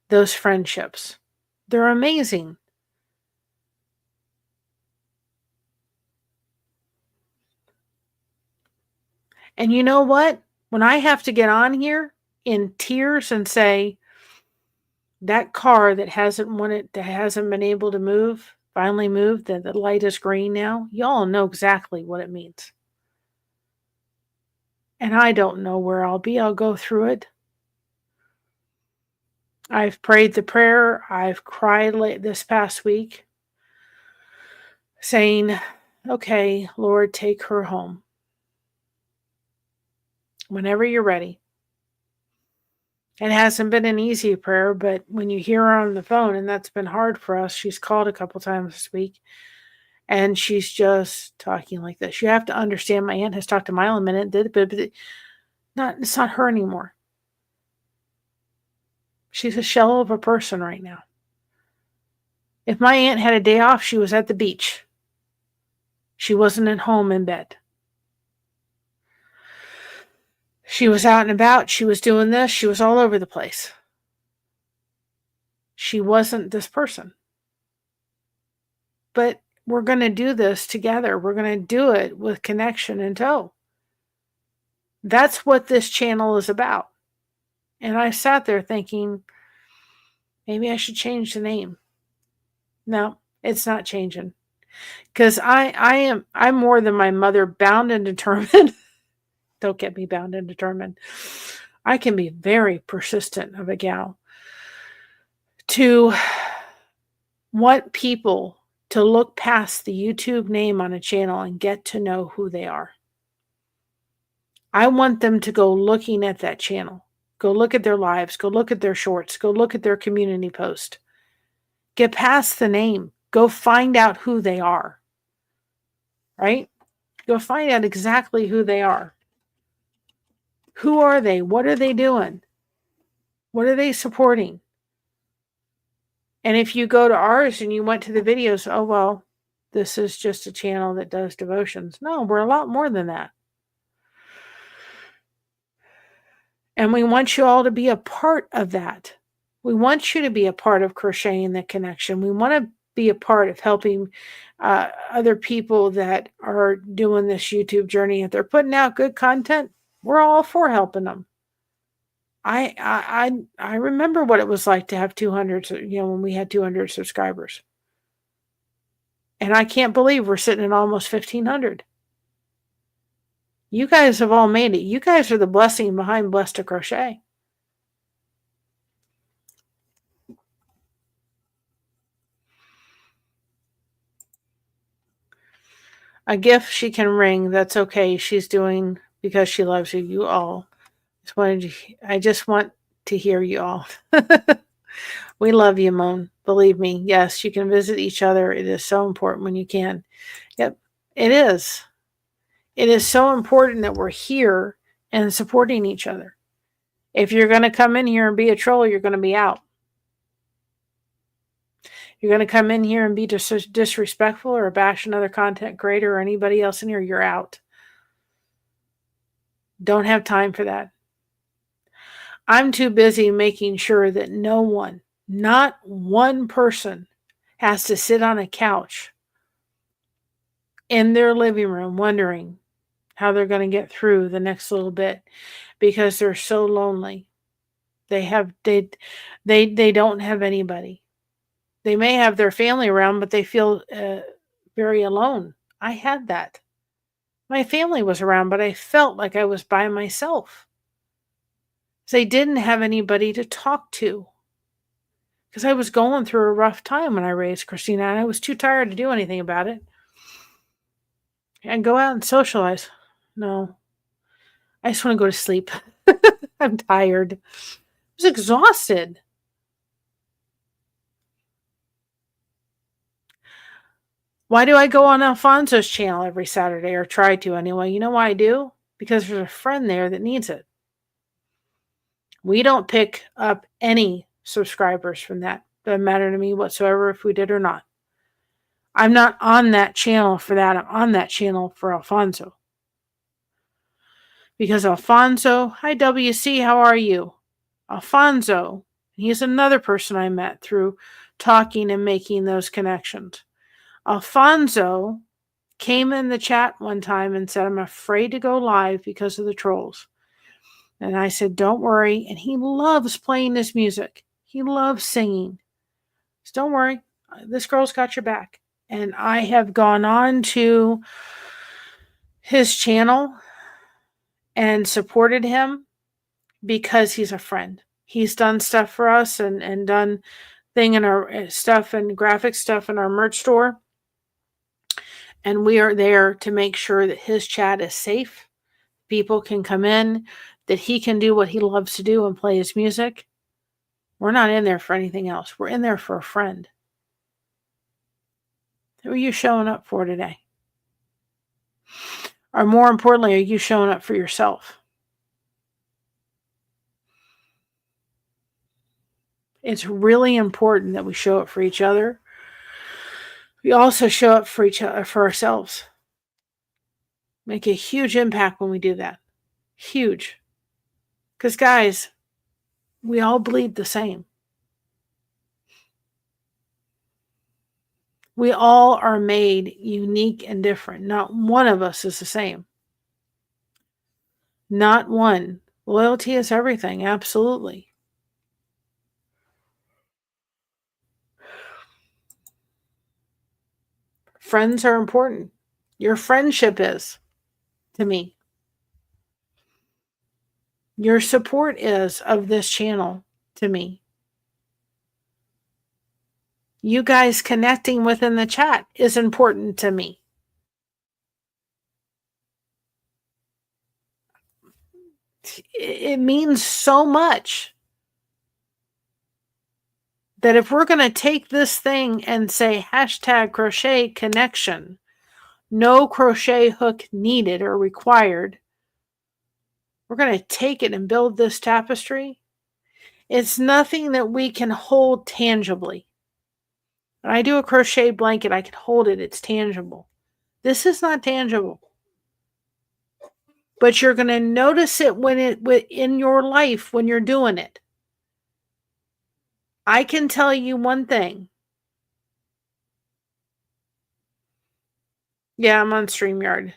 those friendships. They're amazing. And you know what? When I have to get on here in tears and say, that car that hasn't been able to move, finally moved, that the light is green now, y'all know exactly what it means. And I don't know where I'll be. I'll go through it. I've prayed the prayer. I've cried this past week saying, okay, Lord, take her home. Whenever you're ready. It hasn't been an easy prayer, but when you hear her on the phone, and that's been hard for us, she's called a couple times this week, and she's just talking like this. You have to understand, my aunt has talked to Milo a minute, but it's not her anymore. She's a shell of a person right now. If my aunt had a day off, she was at the beach. She wasn't at home in bed. She was out and about. She was doing this. She was all over the place. She wasn't this person. But we're going to do this together. We're going to do it with connection in tow. That's what this channel is about. And I sat there thinking, maybe I should change the name. No, it's not changing. Because I'm more than my mother, bound and determined. Don't get me bound and determined. I can be very persistent of a gal to want people to look past the YouTube name on a channel and get to know who they are. I want them to go looking at that channel. Go look at their lives. Go look at their shorts. Go look at their community post. Get past the name. Go find out who they are. Right? Go find out exactly who they are. Who are they? What are they doing? What are they supporting? And if you go to ours and you went to the videos, oh, well, this is just a channel that does devotions. No, we're a lot more than that. And we want you all to be a part of that. We want you to be a part of Crocheting the Connection. We want to be a part of helping other people that are doing this YouTube journey. If they're putting out good content, we're all for helping them. I remember what it was like to have 200, when we had 200 subscribers. And I can't believe we're sitting at almost 1,500. You guys have all made it. You guys are the blessing behind Blessed to Crochet. A gift she can ring. That's okay. She's doing because she loves you. You all. I just want to hear you all. We love you, Moan. Believe me. Yes, you can visit each other. It is so important when you can. Yep, it is. It is so important that we're here and supporting each other. If you're going to come in here and be a troll, you're going to be out. You're going to come in here and be disrespectful or bash another content creator or anybody else in here, you're out. Don't have time for that. I'm too busy making sure that no one, not one person, has to sit on a couch in their living room wondering how they're going to get through the next little bit because they're so lonely. They don't have anybody. They may have their family around, but they feel very alone. I had that. My family was around, but I felt like I was by myself. They didn't have anybody to talk to. Because I was going through a rough time when I raised Christina, and I was too tired to do anything about it. And go out and socialize. No. I just want to go to sleep. I'm tired. I was exhausted. Why do I go on Alfonso's channel every Saturday, or try to anyway? You know why I do? Because there's a friend there that needs it. We don't pick up any subscribers from that. Doesn't matter to me whatsoever if we did or not. I'm not on that channel for that. I'm on that channel for Alfonso. Because Alfonso, hi WC, how are you? Alfonso, he's another person I met through talking and making those connections. Alfonso came in the chat one time and said, I'm afraid to go live because of the trolls. And I said, don't worry. And he loves playing this music. He loves singing. So don't worry. This girl's got your back. And I have gone on to his channel and supported him because he's a friend. He's done stuff for us and done thing in our stuff and graphic stuff in our merch store. And we are there to make sure that his chat is safe. People can come in, that he can do what he loves to do and play his music. We're not in there for anything else. We're in there for a friend. Who are you showing up for today? Or more importantly, are you showing up for yourself? It's really important that we show up for each other. We also show up for each other, for ourselves. Make a huge impact when we do that. Huge. Because guys, we all bleed the same. We all are made unique and different. Not one of us is the same. Not one. Loyalty is everything. Absolutely. Friends are important. Your friendship is to me. Your support is of this channel to me. You guys connecting within the chat is important to me. It means so much that if we're going to take this thing and say hashtag crochet connection, no crochet hook needed or required, we're going to take it and build this tapestry. It's nothing that we can hold tangibly. When I do a crochet blanket, I can hold it. It's tangible. This is not tangible. But you're going to notice it when in your life when you're doing it. I can tell you one thing. Yeah, I'm on StreamYard.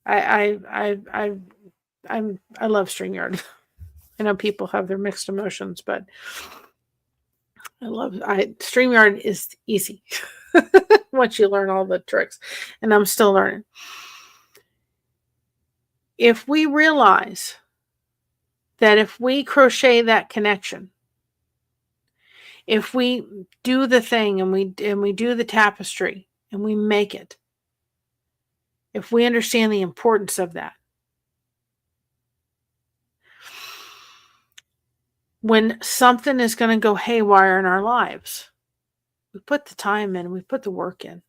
I love StreamYard. I know people have their mixed emotions, but StreamYard is easy once you learn all the tricks, and I'm still learning. If we realize that if we crochet that connection, if we do the thing and we do the tapestry and we make it, if we understand the importance of that, when something is going to go haywire in our lives, we put the time in, we put the work in.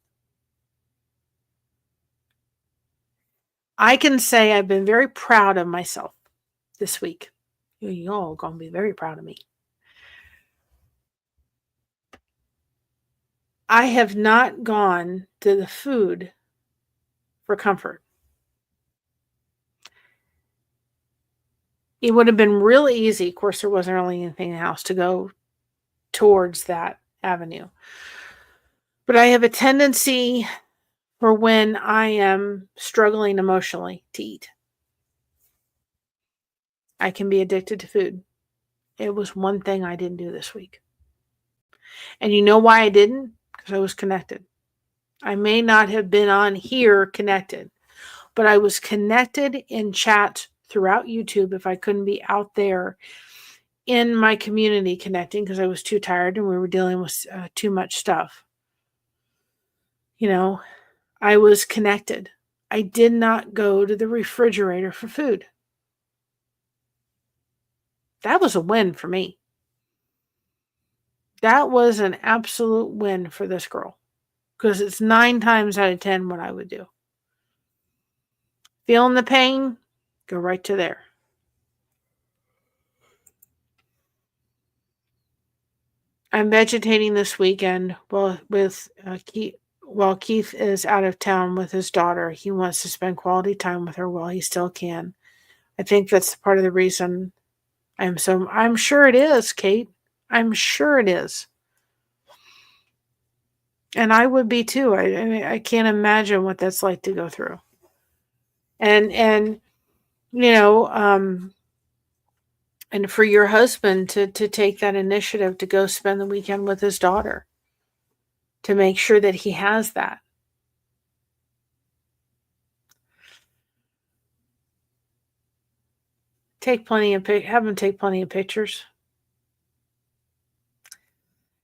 I can say I've been very proud of myself this week. You all are going to be very proud of me. I have not gone to the food for comfort. It would have been really easy. Of course, there wasn't really anything in the house to go towards that avenue. But I have a tendency for when I am struggling emotionally to eat. I can be addicted to food. It was one thing I didn't do this week. And you know why I didn't? Because I was connected. I may not have been on here connected, but I was connected in chat throughout YouTube if I couldn't be out there in my community connecting because I was too tired and we were dealing with too much stuff. You know, I was connected. I did not go to the refrigerator for food. That was a win for me. That was an absolute win for this girl because it's 9 times out of 10 what I would do. Feeling the pain, go right to there. I'm vegetating this weekend while Keith is out of town with his daughter. He wants to spend quality time with her while he still can. I think that's part of the reason I'm sure it is, Kate. I'm sure it is. And I would be too. I mean, I can't imagine what that's like to go through. And you know, and for your husband to take that initiative to go spend the weekend with his daughter, to make sure that he has that. Have them take plenty of pictures.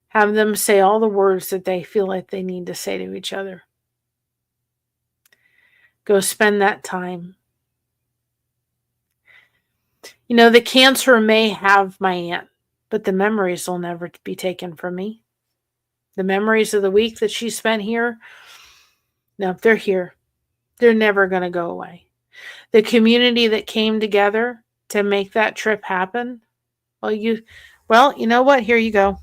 Have them say all the words that they feel like they need to say to each other. Go spend that time. You know, the cancer may have my aunt, but the memories will never be taken from me. The memories of the week that she spent here, no, they're here. They're never going to go away. The community that came together to make that trip happen, well, you know what? Here you go.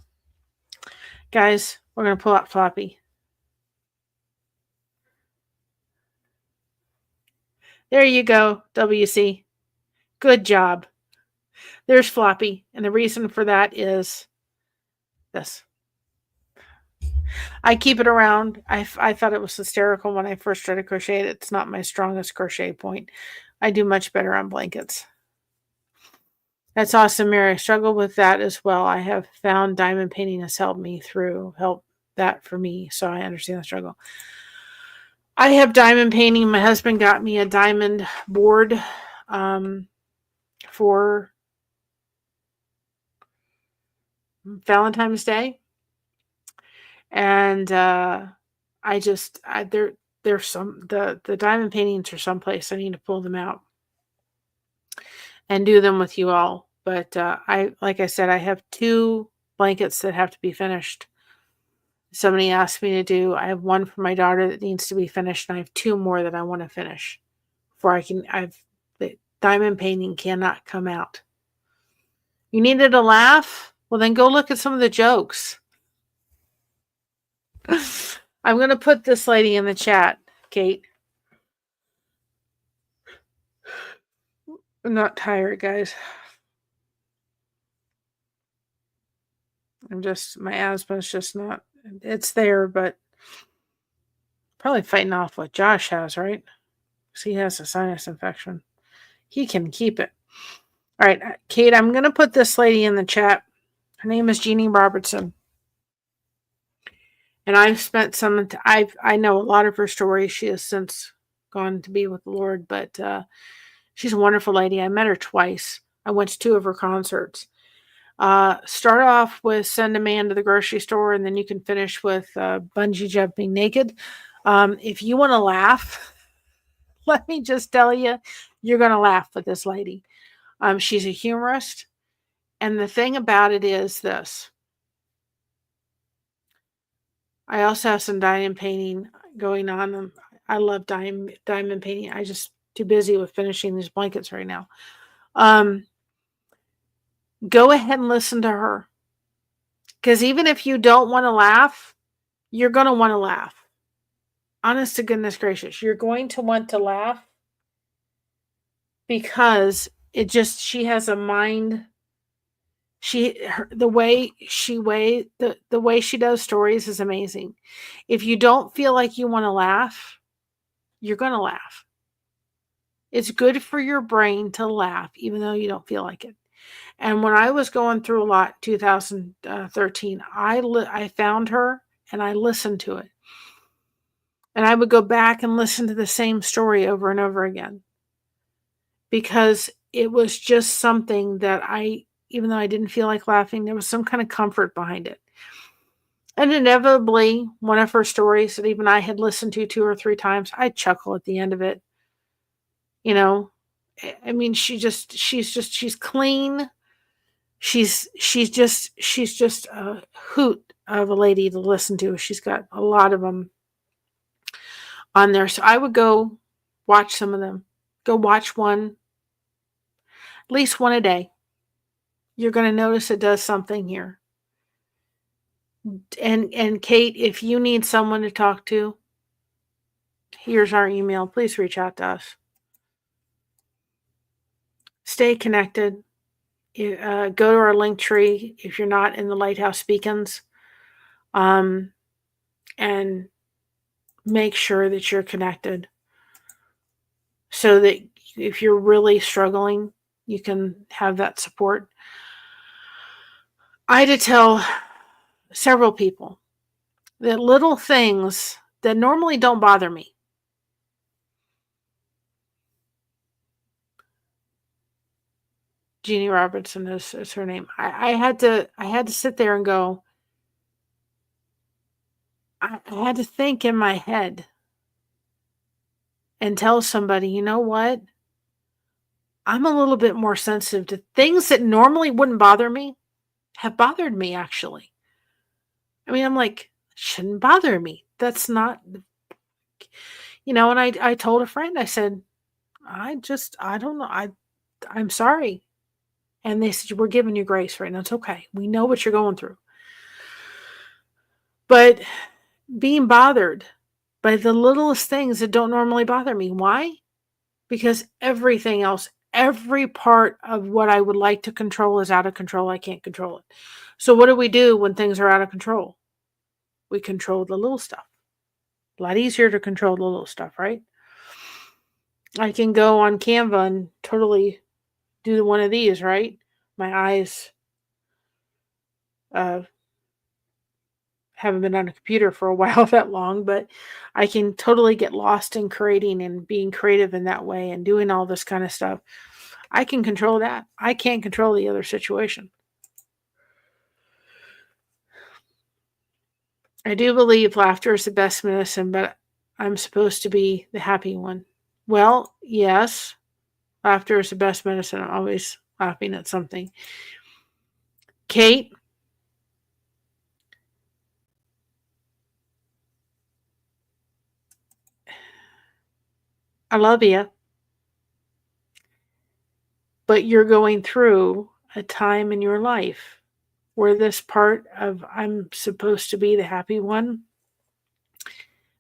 Guys, we're going to pull out Floppy. There you go, WC. Good job. There's Floppy. And the reason for that is this. I keep it around. I thought it was hysterical when I first started crocheting. It's not my strongest crochet point. I do much better on blankets. That's awesome, Mary. I struggle with that as well. I have found diamond painting has helped that for me. So I understand the struggle. I have diamond painting. My husband got me a diamond board for Valentine's Day. And there's the diamond paintings are someplace. I need to pull them out and do them with you all. But like I said, I have 2 blankets that have to be finished. Somebody asked me to do. I have one for my daughter that needs to be finished, and I have 2 more that I want to finish before the diamond painting cannot come out. You needed a laugh? Well, then go look at some of the jokes. I'm going to put this lady in the chat, Kate. I'm not tired, guys. My asthma is just not, it's there, but probably fighting off what Josh has, right? Because he has a sinus infection. He can keep it. All right, Kate, I'm going to put this lady in the chat. Her name is Jeannie Robertson. And I've spent I know a lot of her stories. She has since gone to be with the Lord, but she's a wonderful lady. I met her twice. I went to 2 of her concerts. Start off with Send a Man to the Grocery Store, and then you can finish with Bungee Jumping Naked. If you want to laugh, let me just tell you, you're going to laugh with this lady. She's a humorist. And the thing about it is this. I also have some diamond painting going on. I love diamond painting. I just too busy with finishing these blankets right now. Go ahead and listen to her. Because even if you don't want to laugh, you're going to want to laugh. Honest to goodness gracious, you're going to want to laugh because she has a mind. The way she does stories is amazing. If you don't feel like you want to laugh, you're going to laugh. It's good for your brain to laugh, even though you don't feel like it. And when I was going through a lot, 2013, I found her and I listened to it. And I would go back and listen to the same story over and over again. Because it was just something that even though I didn't feel like laughing, there was some kind of comfort behind it. And inevitably, one of her stories that even I had listened to 2 or 3 times, I'd chuckle at the end of it. You know, I mean, she's clean. She's just a hoot of a lady to listen to. She's got a lot of them on there. So I would go watch some of them. Go watch one, at least one a day. You're going to notice it does something here. And Kate, if you need someone to talk to, here's our email. Please reach out to us. Stay connected. Go to our link tree if you're not in the Lighthouse Beacons. and make sure that you're connected so that if you're really struggling, you can have that support. I had to tell several people that little things that normally don't bother me, Jeannie Robertson is her name. I had to sit there and go, I had to think in my head and tell somebody, you know what? I'm a little bit more sensitive to things that normally wouldn't bother me, have bothered me actually. I mean, I'm like, shouldn't bother me. That's not, and I told a friend, I said, I don't know. I'm sorry. And they said, we're giving you grace right now. It's okay. We know what you're going through. But being bothered by the littlest things that don't normally bother me. Why? Because everything else, every part of what I would like to control is out of control. I can't control it. So what do we do when things are out of control? We control the little stuff. A lot easier to control the little stuff, right? I can go on Canva and totally do one of these, right? My eyes haven't been on a computer for a while that long, but I can totally get lost in creating and being creative in that way and doing all this kind of stuff. I can control that. I can't control the other situation. I do believe laughter is the best medicine, but I'm supposed to be the happy one. Well, yes, laughter is the best medicine. I'm always laughing at something. Kate, I love you, but you're going through a time in your life where this part of I'm supposed to be the happy one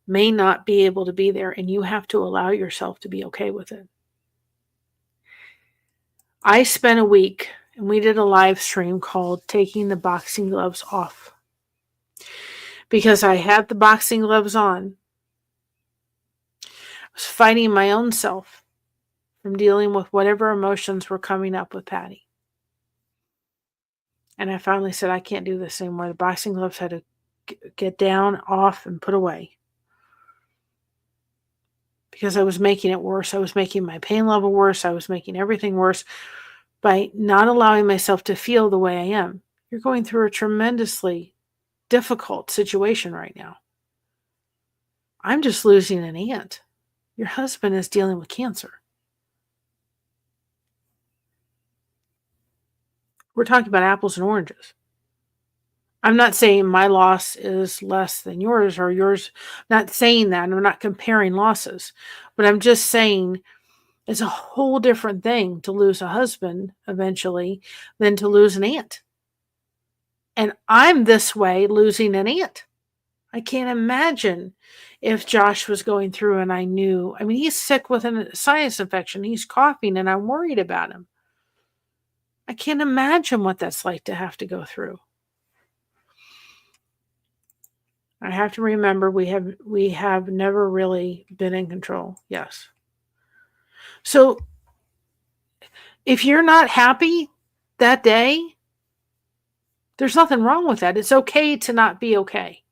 may not be able to be there, and you have to allow yourself to be okay with it. I spent a week and we did a live stream called Taking the Boxing Gloves Off. Because I had the boxing gloves on, I was fighting my own self from dealing with whatever emotions were coming up with Patty. And I finally said, I can't do this anymore. The boxing gloves had to get down, off, and put away. Because I was making it worse. I was making my pain level worse. I was making everything worse by not allowing myself to feel the way I am. You're going through a tremendously difficult situation right now. I'm just losing an aunt. Your husband is dealing with cancer. We're talking about apples and oranges. I'm not saying my loss is less than yours or yours. I'm not saying that. I'm not comparing losses. But I'm just saying it's a whole different thing to lose a husband eventually than to lose an aunt. And I'm this way losing an aunt. I can't imagine if Josh was going through and I knew. I mean, he's sick with a sinus infection. He's coughing and I'm worried about him. I can't imagine what that's like to have to go through. I have to remember we have never really been in control. Yes. So if you're not happy that day, there's nothing wrong with that. It's okay to not be okay.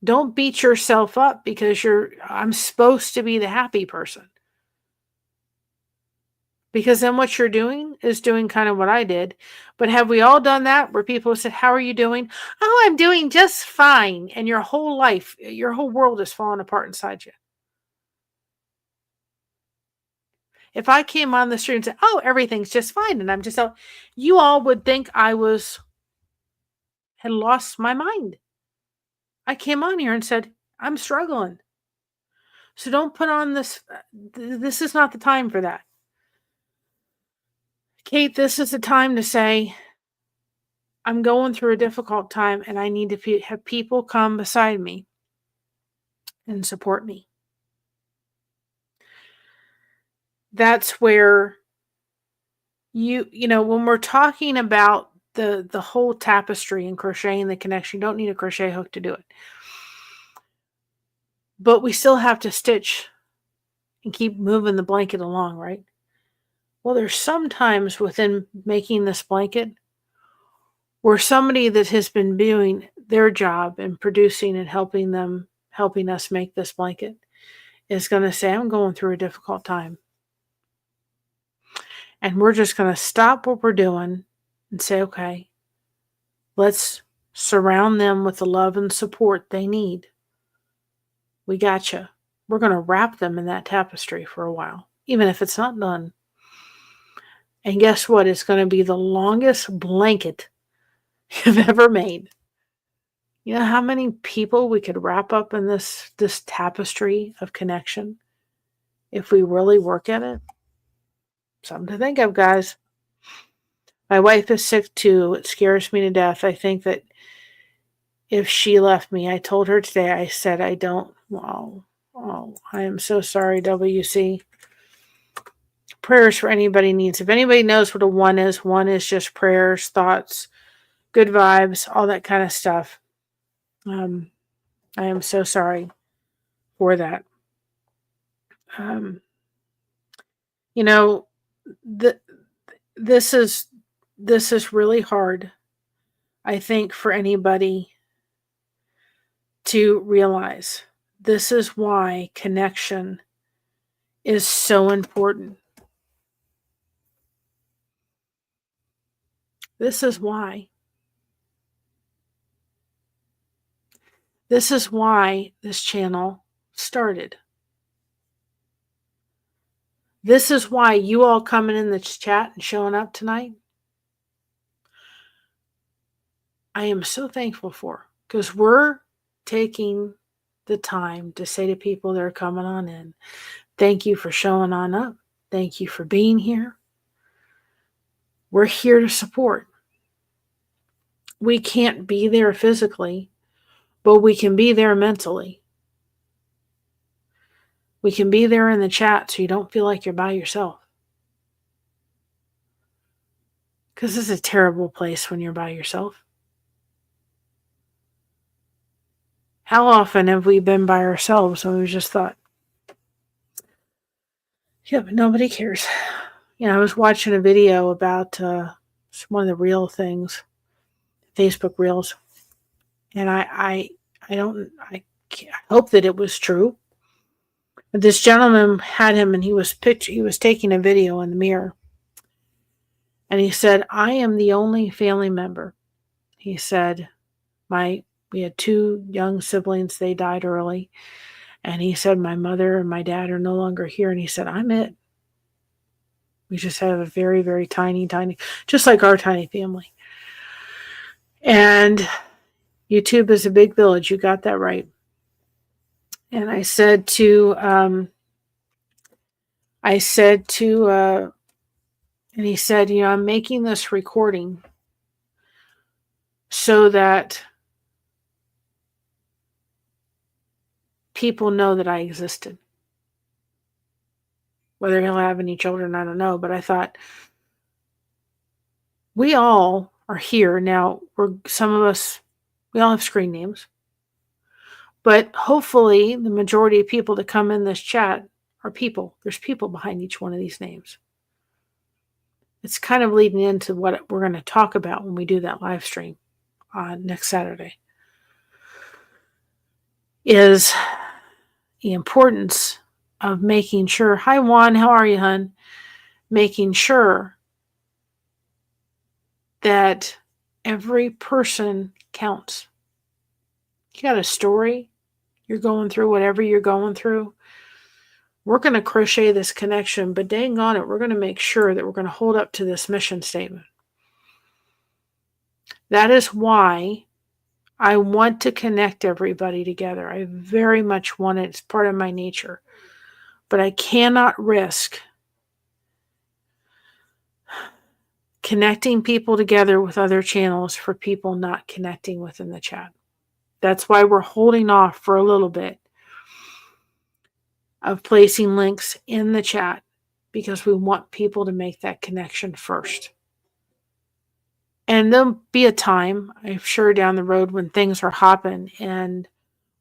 Don't beat yourself up because I'm supposed to be the happy person. Because then what you're doing is doing kind of what I did. But have we all done that where people said, how are you doing? Oh, I'm doing just fine. And your whole life, your whole world is falling apart inside you. If I came on the street and said, oh, everything's just fine. And I'm just out, you all would think I had lost my mind. I came on here and said, I'm struggling. So don't put on this. This is not the time for that. Kate, this is the time to say, I'm going through a difficult time and I need to have people come beside me and support me. That's where when we're talking about the whole tapestry and crocheting the connection. You don't need a crochet hook to do it. But we still have to stitch and keep moving the blanket along, right? Well, there's some times within making this blanket where somebody that has been doing their job and producing and helping us make this blanket is going to say, I'm going through a difficult time. And we're just going to stop what we're doing and say, okay, let's surround them with the love and support they need. We gotcha. We're going to wrap them in that tapestry for a while, even if it's not done. And guess what? It's going to be the longest blanket you've ever made. You know how many people we could wrap up in this tapestry of connection if we really work at it? Something to think of, guys. My wife is sick too. It scares me to death. I think that if she left me, I told her today, I said, I don't. Oh, I am so sorry, WC. Prayers for anybody needs. If anybody knows what a 1 is just prayers, thoughts, good vibes, all that kind of stuff. I am so sorry for that. You know, this is really hard, I think, for anybody to realize. This is why connection is so important. This is why. This is why this channel started. This is why you all coming in the chat and showing up tonight, I am so thankful for, because we're taking the time to say to people that are coming on in, thank you for showing on up. Thank you for being here. We're here to support. We can't be there physically, but we can be there mentally. We can be there in the chat so you don't feel like you're by yourself. Because it's a terrible place when you're by yourself. How often have we been by ourselves and we just thought, yeah, but nobody cares. You know, I was watching a video about one of the real things, Facebook Reels, and I hope that it was true. But this gentleman had him, and he was taking a video in the mirror, and he said, "I am the only family member." He said, we had 2 young siblings; they died early, and he said, my mother and my dad are no longer here, and he said, I'm it. We just have a very, very tiny, just like our tiny family. And YouTube is a big village. You got that right. And I said to, and he said, you know, I'm making this recording so that people know that I existed. Whether he'll have any children, I don't know. But I thought, we all are here now. Some of us, we all have screen names. But hopefully the majority of people that come in this chat are people. There's people behind each one of these names. It's kind of leading into what we're going to talk about when we do that live stream on next Saturday. Is the importance of making sure, hi Juan, how are you, hun? Making sure that every person counts. You got a story, you're going through whatever you're going through. We're going to crochet this connection, but dang on it, we're going to make sure that we're going to hold up to this mission statement. That is why I want to connect everybody together. I very much want it. It's part of my nature. But I cannot risk connecting people together with other channels for people not connecting within the chat. That's why we're holding off for a little bit of placing links in the chat, because we want people to make that connection first. And there'll be a time, I'm sure, down the road when things are hopping, and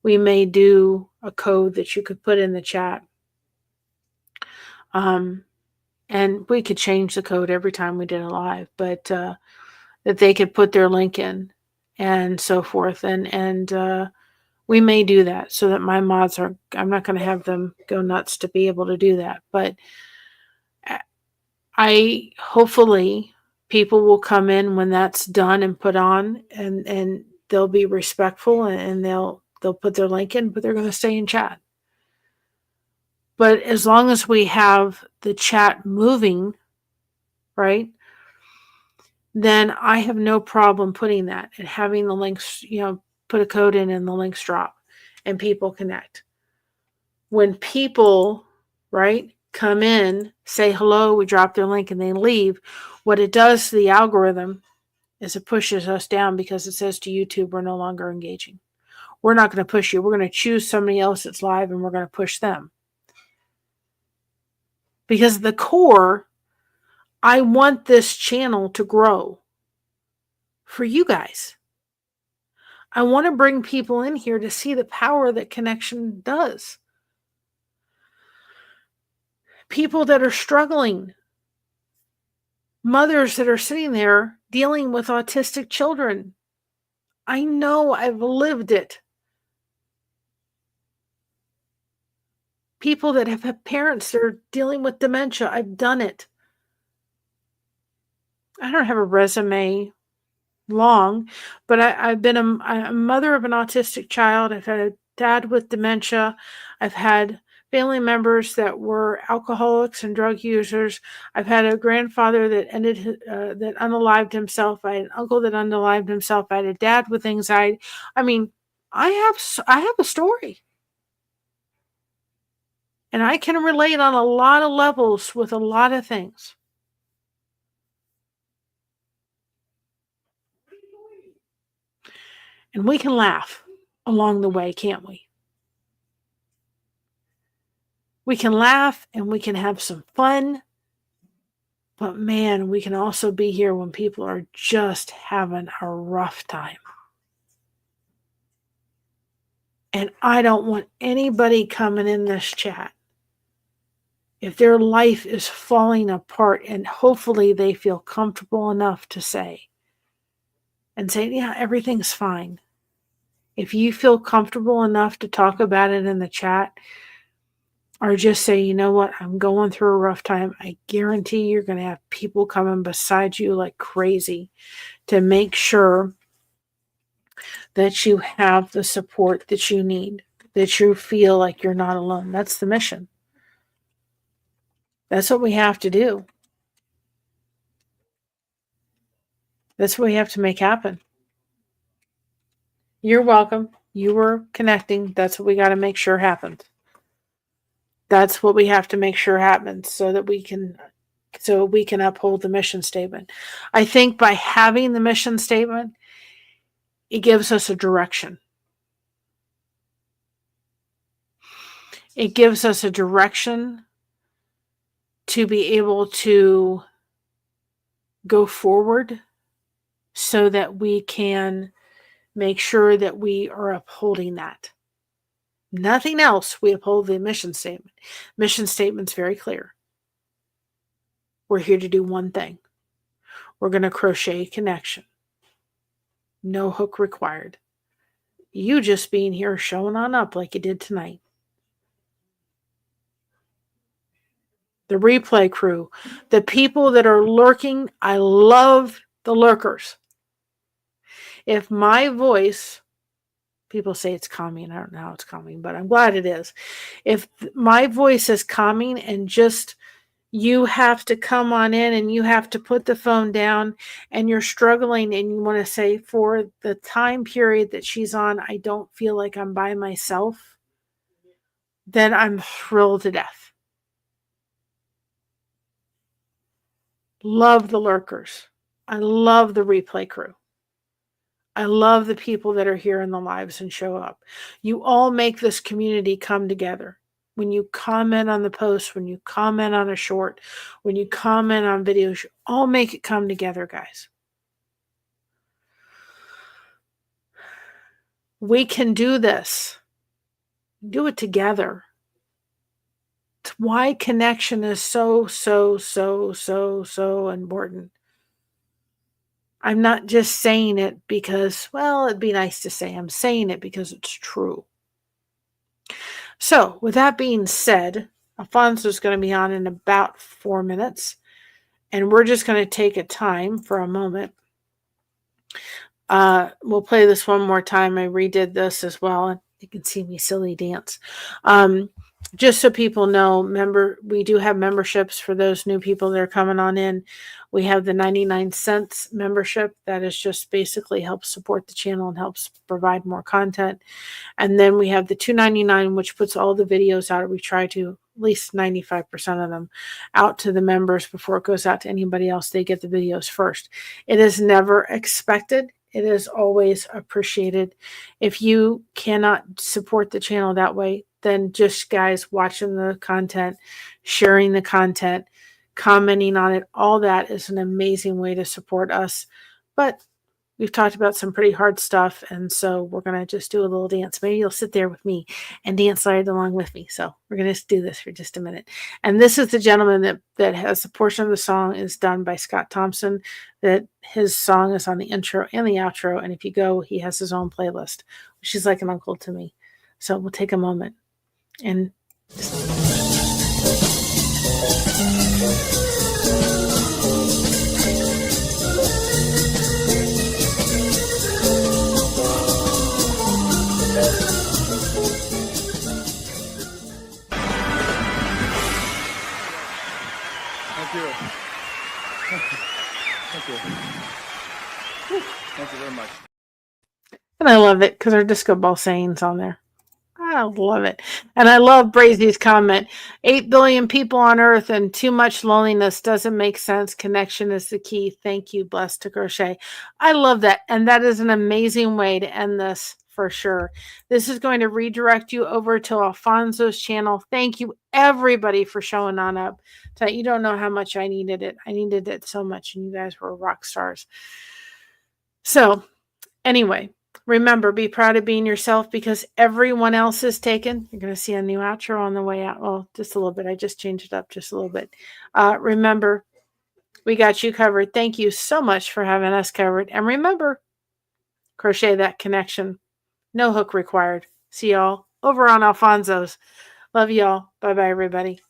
we may do a code that you could put in the chat. And we could change the code every time we did a live, but that they could put their link in and so forth. And we may do that so that my mods are, I'm not going to have them go nuts to be able to do that. But I hopefully people will come in when that's done and put on, and they'll be respectful, and they'll put their link in, but they're going to stay in chat. But as long as we have the chat moving, right, then I have no problem putting that and having the links, put a code in and the links drop and people connect. When people, right, come in, say hello, we drop their link and they leave, what it does to the algorithm is it pushes us down because it says to YouTube, we're no longer engaging. We're not going to push you. We're going to choose somebody else that's live and we're going to push them. Because the core, I want this channel to grow for you guys. I want to bring people in here to see the power that connection does. People that are struggling, mothers that are sitting there dealing with autistic children. I know, I've lived it. People that have had parents that are dealing with dementia. I've done it. I don't have a resume long, but I've been a mother of an autistic child. I've had a dad with dementia. I've had family members that were alcoholics and drug users. I've had a grandfather that that unalived himself. I had an uncle that unalived himself. I had a dad with anxiety. I mean, I have a story. And I can relate on a lot of levels with a lot of things. And we can laugh along the way, can't we? We can laugh and we can have some fun. But man, we can also be here when people are just having a rough time. And I don't want anybody coming in this chat if their life is falling apart, and hopefully they feel comfortable enough to say, yeah, everything's fine. If you feel comfortable enough to talk about it in the chat, or just say, you know what, I'm going through a rough time, I guarantee you're going to have people coming beside you like crazy to make sure that you have the support that you need, that you feel like you're not alone. That's the mission. That's what we have to do. That's what we have to make happen. You're welcome. You were connecting. That's what we got to make sure happens. That's what we have to make sure happens so we can uphold the mission statement. I think by having the mission statement, it gives us a direction. It gives us a direction to be able to go forward so that we can make sure that we are upholding that. Nothing else. We uphold the mission statement. Mission statement's very clear. We're here to do one thing. We're going to crochet connection. No hook required. You just being here showing on up like you did tonight. The replay crew, the people that are lurking, I love the lurkers. If my voice, people say it's calming, I don't know how it's calming, but I'm glad it is. If my voice is calming and just you have to come on in and you have to put the phone down and you're struggling and you want to say, for the time period that she's on, I don't feel like I'm by myself, then I'm thrilled to death. Love the lurkers. I love the replay crew. I love the people that are here in the lives and show up. You all make this community come together. When you comment on the post, when you comment on a short, when you comment on videos, you all make it come together, guys. We can do this. Do it together. It's why connection is so important. I'm not just saying it because, well, it'd be nice to say. I'm saying it because it's true. So, with that being said, Alfonso's going to be on in about 4 minutes, and we're just going to take a time for a moment. We'll play this one more time. I redid this as well, and you can see me silly dance. Just so people know, we do have memberships for those new people that are coming on in. We have the 99 cents membership that is just basically helps support the channel and helps provide more content. And then we have the $2.99, which puts all the videos out. We try to at least 95% of them out to the members before it goes out to anybody else. They get the videos first. It is never expected. It is always appreciated. If you cannot support the channel that way, then just guys watching the content, sharing the content, commenting on it, all that is an amazing way to support us. But we've talked about some pretty hard stuff, and so we're going to just do a little dance. Maybe you'll sit there with me and dance right along with me. So we're going to do this for just a minute. And this is the gentleman that has a portion of the song is done by Scott Thompson, that his song is on the intro and the outro. And if you go, he has his own playlist, which is like an uncle to me. So we'll take a moment and Thank you. Thank you. Thank you very much. And I love it because our disco ball sayings on there. I love it. And I love Brazy's comment. 8 billion people on earth and too much loneliness doesn't make sense. Connection is the key. Thank you, Blessed to Crochet. I love that. And that is an amazing way to end this for sure. This is going to redirect you over to Alfonso's channel. Thank you, everybody, for showing on up. You don't know how much I needed it. I needed it so much, and you guys were rock stars. So, anyway, remember, be proud of being yourself because everyone else is taken. You're going to see a new outro on the way out. Well, just a little bit. I just changed it up just a little bit. Remember, we got you covered. Thank you so much for having us covered. And remember, crochet that connection. No hook required. See y'all over on Alfonso's. Love y'all. Bye-bye, everybody.